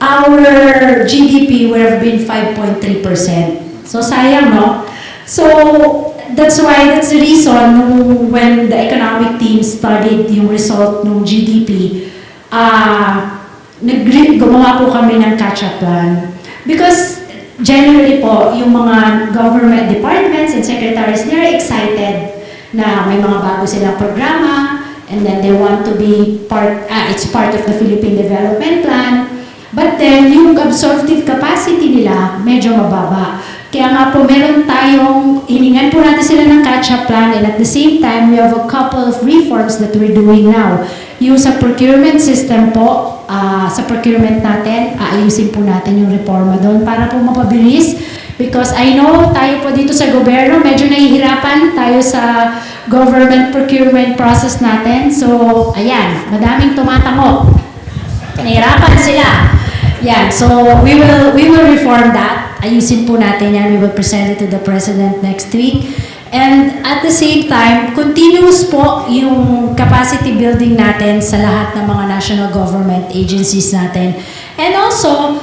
our GDP would have been 5.3%. So sayang, no? So that's the reason when the economic team studied yung result ng GDP, gumawa po kami ng catch-up plan. Because generally po, yung mga government departments and secretaries, they're excited na may mga bago silang programa, and then they want to be it's part of the Philippine Development Plan. But then, yung absorptive capacity nila, medyo mababa. Kaya nga po, meron tayong, hiningan po natin sila ng catch-up plan, and at the same time, we have a couple of reforms that we're doing now. Yung sa procurement system po, sa procurement natin, aayusin po natin yung reforma doon para po mapabilis. Because I know tayo po dito sa gobyerno, medyo nahihirapan tayo sa government procurement process natin. So, ayan, madaming tumatango. Nahihirapan sila. Yan, so we will reform that. Ayusin po natin yan. We will present it to the President next week. And at the same time, continuous po yung capacity building natin sa lahat ng mga national government agencies natin. And also,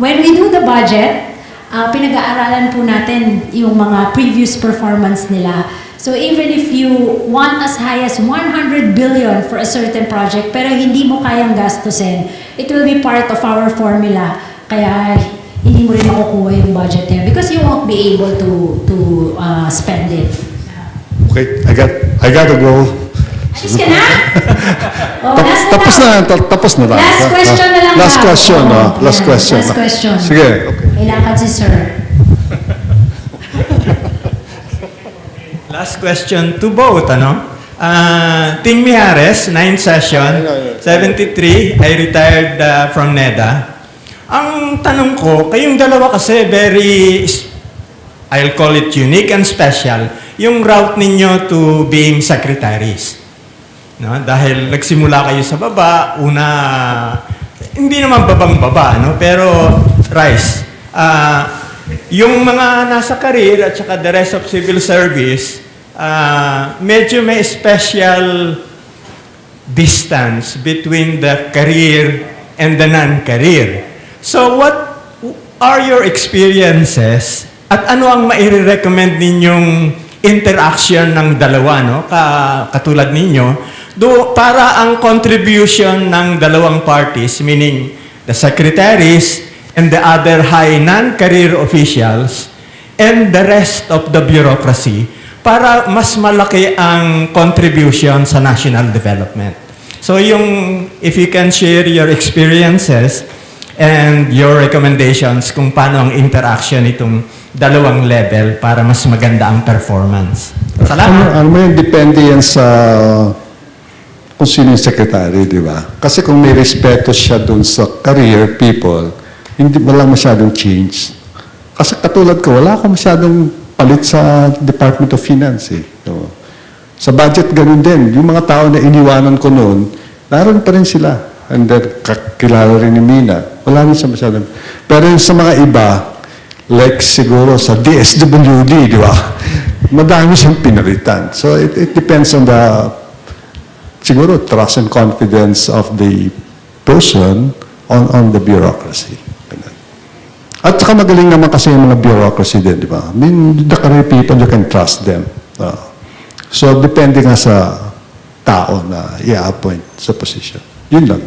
when we do the budget, pinag-aaralan po natin yung mga previous performance nila. So even if you want as high as 100 billion for a certain project, pero hindi mo kayang gastusin, it will be part of our formula. Kaya hindi mo rin makukuha yung budget niya because you won't be able to spend it. Okay, I gotta go. Alis ka na? Oh, Tapos na lang. Last question na lang. Last question. Last question. Sige. Okay. Kailangan si Sir. Last question to both, ano? Ting Mijares, 9th session, 73, I retired from NEDA. Ang tanong ko, kayong dalawa kasi very, I'll call it unique and special, yung route ninyo to being secretaries. No? Dahil nagsimula kayo sa baba, hindi naman babang-baba, no? Pero rise. Yung mga nasa career at saka the rest of civil service, medyo may special distance between the career and the non-career. So what are your experiences at ano ang maire-recommend ninyong interaction ng dalawa, no? Katulad ninyo, para ang contribution ng dalawang parties, meaning the secretaries and the other high non-career officials and the rest of the bureaucracy, para mas malaki ang contribution sa national development. So if you can share your experiences and your recommendations kung paano ang interaction itong dalawang level para mas maganda ang performance. Salamat. Ano yung depende yan sa kung sino yung secretary, di ba? Kasi kung may respeto siya dun sa career people, wala masyadong change. Kasi katulad ko, wala akong masyadong palit sa Department of Finance. So, sa budget, ganun din. Yung mga tao na iniwanan ko noon, naroon pa rin sila. And then, kilala rin ni Mina. Wala rin siya masyadong. Pero yung sa mga iba, like siguro sa DSWD, di ba? Madami siyang pinalitan. So, it depends on the, siguro, trust and confidence of the person on the bureaucracy. At saka magaling naman kasi yung mga bureaucracy din, di ba? I mean, the career people, you can trust them. So, depende nga sa tao na i-appoint sa position. Yun lang.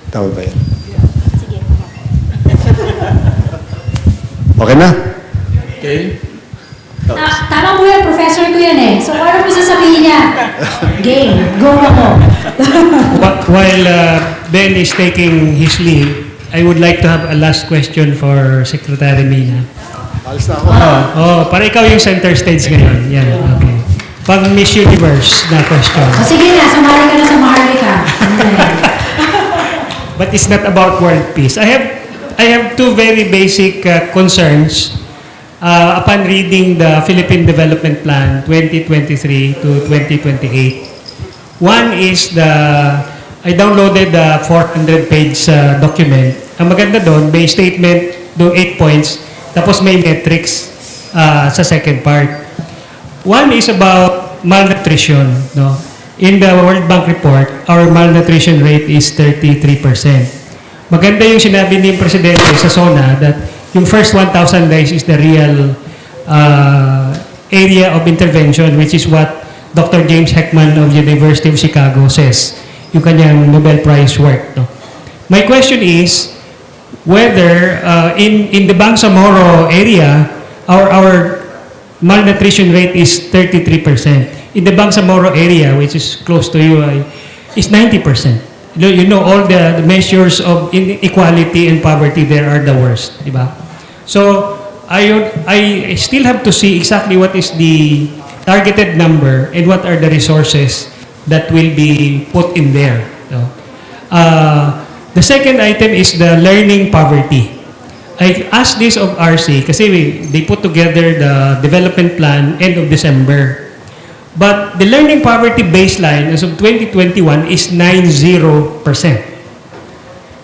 Tama ba yan? Sige. Okay na? Okay. Tama po yan, professor ko yan eh. So, ano mo sasabihin niya? Game. Go ako. While Ben is taking his leave, I would like to have a last question for Secretary Mina. Alis na ako. Para ikaw yung center stage ngayon. Yan, okay. Pag Miss Universe na question. Sige na, sumali ka na sa Maharlika. But it's not about world peace. I have two very basic concerns upon reading the Philippine Development Plan 2023 to 2028. One is I downloaded the 400-page document. Ang maganda doon, may statement, do 8 points, tapos may metrics sa second part. One is about malnutrition. No? In the World Bank report, our malnutrition rate is 33%. maganda yung sinabi ni Presidente sa SONA that yung first 1,000 days is the real area of intervention, which is what Dr. James Heckman of the University of Chicago says, yung kanyang Nobel Prize work. No? My question is whether in the Bangsamoro area, our malnutrition rate is 33%. In the Bangsamoro area, which is close to you, is 90%. You know, all the measures of inequality and poverty there are the worst, di ba? So, I still have to see exactly what is the targeted number and what are the resources that will be put in there. No? The second item is the learning poverty. I asked this of RC kasi they put together the development plan end of December. But the learning poverty baseline as of 2021 is 90%.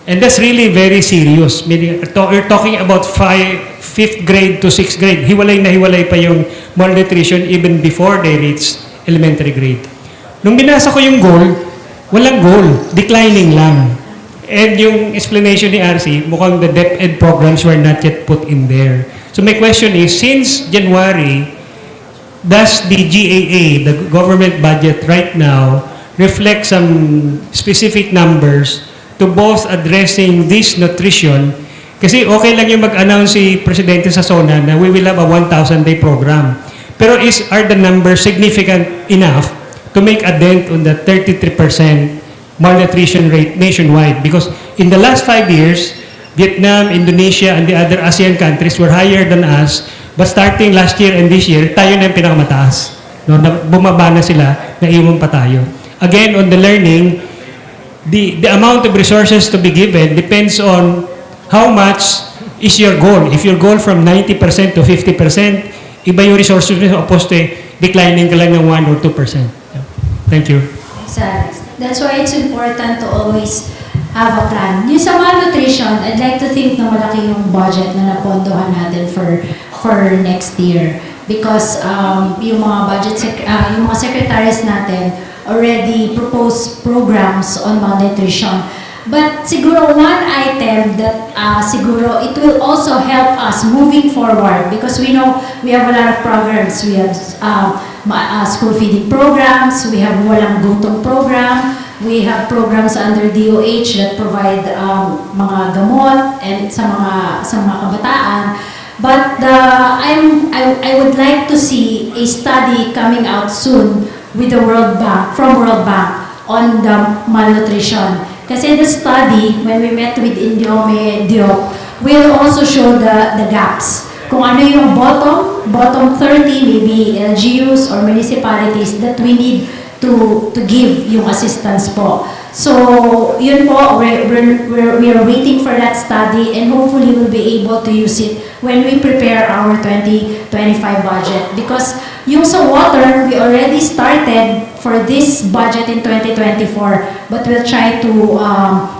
And that's really very serious. Meaning, you're talking about 5th grade to 6th grade. Hiwalay na hiwalay pa yung malnutrition even before they reach elementary grade. Nung binasa ko yung goal, walang goal. Declining lang. And yung explanation ni RC, mukhang the DepEd programs were not yet put in there. So my question is, since January, does the GAA, the government budget right now, reflect some specific numbers to both addressing this nutrition? Kasi okay lang yung mag-announce si Presidente sa SONA na we will have a 1,000-day program. Pero are the numbers significant enough to make a dent on the 33% malnutrition rate nationwide? Because in the last 5 years, Vietnam, Indonesia, and the other ASEAN countries were higher than us. But starting last year and this year, tayo na yung pinakamataas. No, bumaba na sila, naiwan pa tayo. Again, on the learning, the amount of resources to be given depends on how much is your goal. If your goal from 90% to 50%, iba yung resources mo opposed to declining ka lang ng 1 or 2%. Thank you. That's why it's important to always have a plan. Yung sa malnutrition, I'd like to think na malaki yung budget na napondohan natin for next year. Because yung mga yung mga secretaries natin already proposed programs on malnutrition. But siguro one item that siguro it will also help us moving forward because we know we have a lot of programs. We have school feeding programs, we have Walang Gutom program, we have programs under DOH that provide mga gamot and sa mga kabataan. But I would like to see a study coming out soon with the World Bank, from World Bank on the malnutrition. Kasi the study, when we met with Diokno, will also show the gaps. Kung ano yung bottom 30, maybe LGUs or municipalities that we need to give yung assistance po. So, yun po, we are waiting for that study and hopefully we'll be able to use it when we prepare our 2025 budget. Because yung sa water, we already started for this budget in 2024, but we'll try to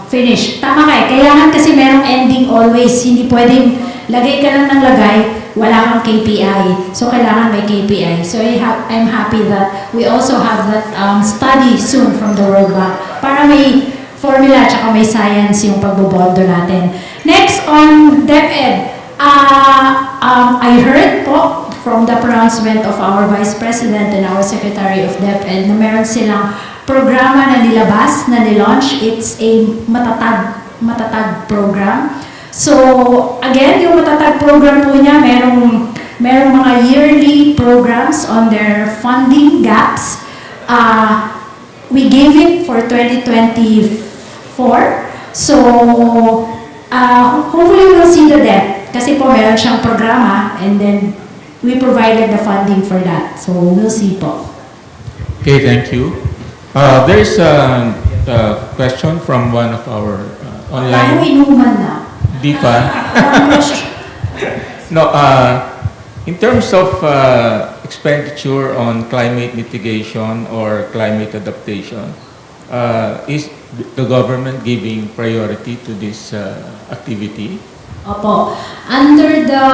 finish. Tama kailangan kasi merong ending always. Hindi pwedeng lagay ka lang ng lagay, wala kang KPI. So, kailangan may KPI. So, I'm happy that we also have that study soon from the World Bank para may formula at may science yung pagbobondo natin. Next, on DepEd, I heard po from the pronouncement of our Vice President and our Secretary of DepEd na meron silang programa na nilabas, na nilaunch. It's a matatag program. So, again, yung matatag program po niya, merong mga yearly programs on their funding gaps. We gave it for 2024. So, hopefully we'll see the debt. Kasi po meron siyang programa and then we provided the funding for that. So, we'll see po. Okay, thank you. There's a question from one of our online... inuman na. Di pa? No, in terms of expenditure on climate mitigation or climate adaptation, is the government giving priority to this activity? Opo. Under the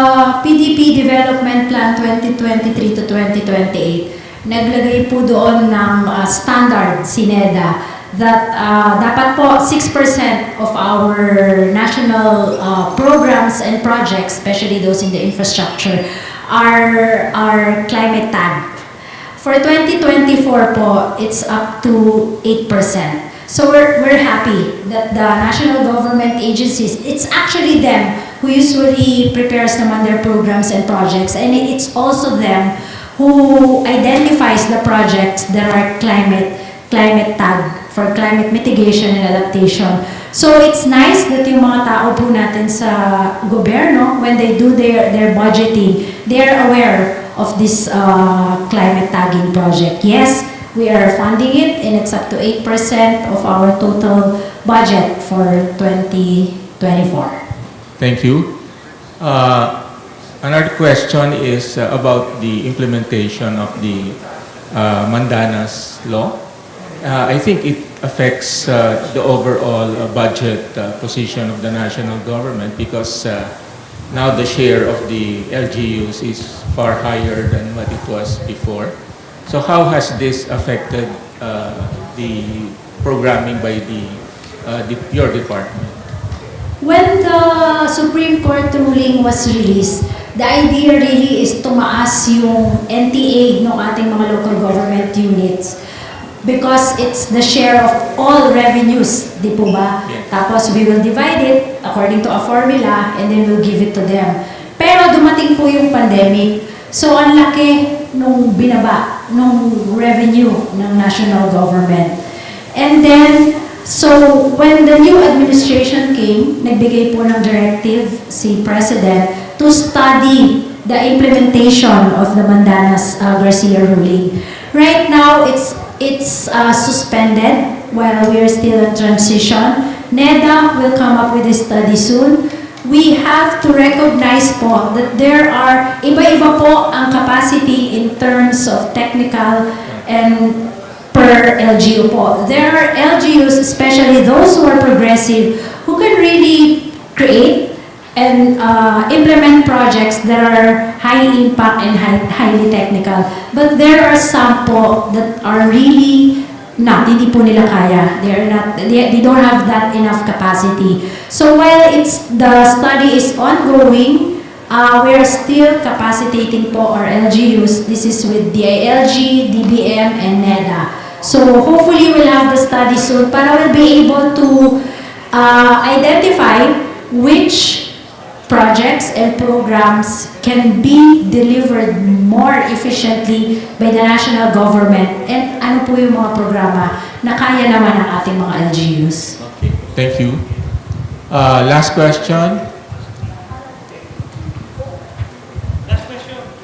PDP Development Plan 2023 to 2028, naglagay po doon ng standard si NEDA that dapat po 6% of our national programs and projects, especially those in the infrastructure, are climate tagged. For 2024 po, it's up to 8%. So we're happy that the national government agencies, it's actually them who usually prepares naman their programs and projects, and it's also them who identifies the projects that are climate tagged for climate mitigation and adaptation. So it's nice that yung mga tao po natin sa gobyerno, when they do their budgeting, they're aware of this climate tagging project. Yes, we are funding it, and it's up to 8% of our total budget for 2024. Thank you. Another question is about the implementation of the Mandanas law. I think it affects the overall budget position of the national government because now the share of the LGUs is far higher than what it was before. So how has this affected the programming by your department? When the Supreme Court ruling was released, the idea really is tumaas yung NTA ng ating mga local government units because it's the share of all revenues, di po ba? Yeah. Tapos we will divide it according to a formula and then we'll give it to them. Pero dumating po yung pandemic, so ang laki nung binaba, nung revenue ng national government. And then, so when the new administration came, nagbigay po ng directive si President to study the implementation of the Mandanas Garcia ruling. Right now, it's suspended while we are still in transition. NEDA will come up with a study soon. We have to recognize po that there are iba-iba po ang capacity in terms of technical and per LGU po. There are LGUs, especially those who are progressive, who can really create and implement projects that are high impact and highly technical. But there are some po that are really hindi po nila kaya. They don't have that enough capacity. So while the study is ongoing, we are still capacitating po our LGUs. This is with DILG, DBM, and NEDA. So hopefully we'll have the study soon para we'll be able to identify which projects and programs can be delivered more efficiently by the national government and ano po yung mga programa na kaya naman ng ating mga LGUs. Okay, thank you. Last question.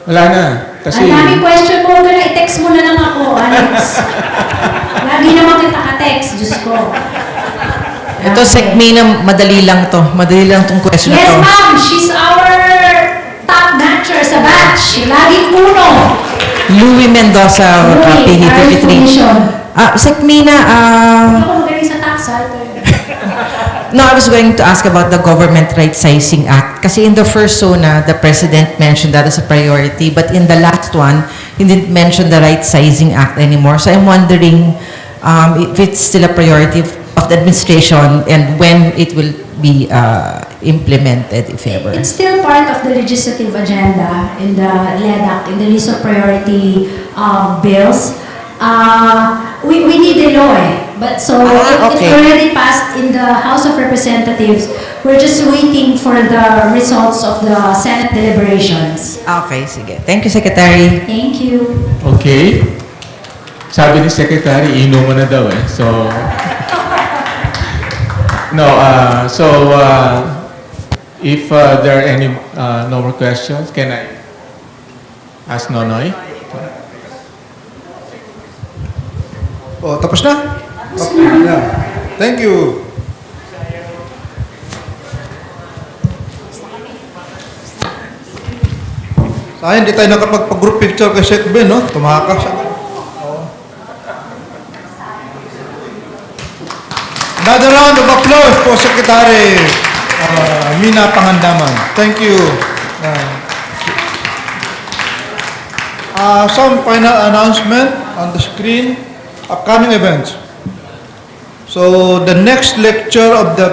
Wala na. Kasi Ang daming question mo, i-text mo na lang ako, Alex. Lagi naman kita ka-text, Diyos ko. Ito, Amenah, madali lang to. Madali lang tong question na Yes, to. ma'am. She's our top notcher sa batch. Laging uno. Louie Mendoza, PH33. Amenah, Ako magaling sa tax, ha? no, I was going to ask about the Government Right Sizing Act. Kasi in the first SONA, the President mentioned that as a priority. But in the last one, he didn't mention the Right Sizing Act anymore. So I'm wondering if it's still a priority of the administration and when it will be implemented, if ever. It's still part of the legislative agenda in the LEDAC, in the list of priority bills. We need a law, but so okay. it already passed in the House of Representatives. We're just waiting for the results of the Senate deliberations. Okay, sige. Thank you, Secretary. Thank you. Okay. Sabi ni Secretary, inom mo na daw eh. So, no, if there are any no more questions, can I ask Nonoy? Oh, tapos na? Tapos na. Yeah. Thank you. Sayang, hindi tayo nakapagpag-group picture kay Sec Ben, no? Tumakas siya. Another round of applause for Secretary Amenah Pangandaman. Thank you. Some final announcement on the screen. Upcoming events. So the next lecture of the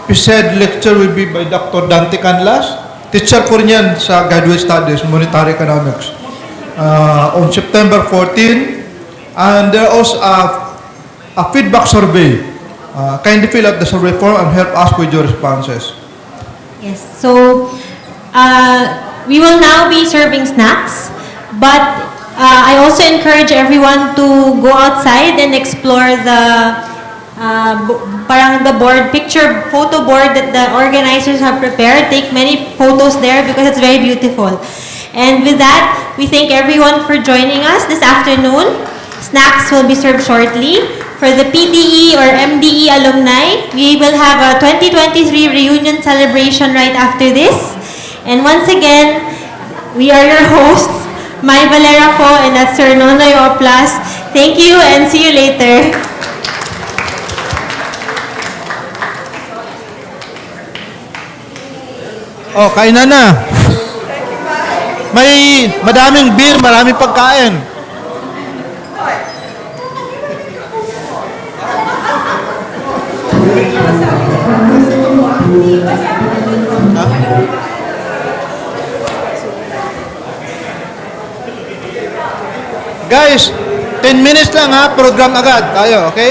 PSED lecture will be by Dr. Dante Canlas. Teacher ko rin yan sa Graduate Studies, Monetary Economics. On September 14. And there also a feedback survey. Kindly fill out the survey form and help us with your responses. Yes, so we will now be serving snacks, but I also encourage everyone to go outside and explore the parang the board, photo board that the organizers have prepared. Take many photos there because it's very beautiful. And with that, we thank everyone for joining us this afternoon. Snacks will be served shortly. For the PDE or MDE alumni, we will have a 2023 reunion celebration right after this. And once again, we are your hosts, May Valera po and that's Sir Nonoy Oplas. Thank you and see you later. Oh, kainan na. May madaming beer, maraming pagkain. Guys, 10 minutes lang ha, program agad tayo, okay?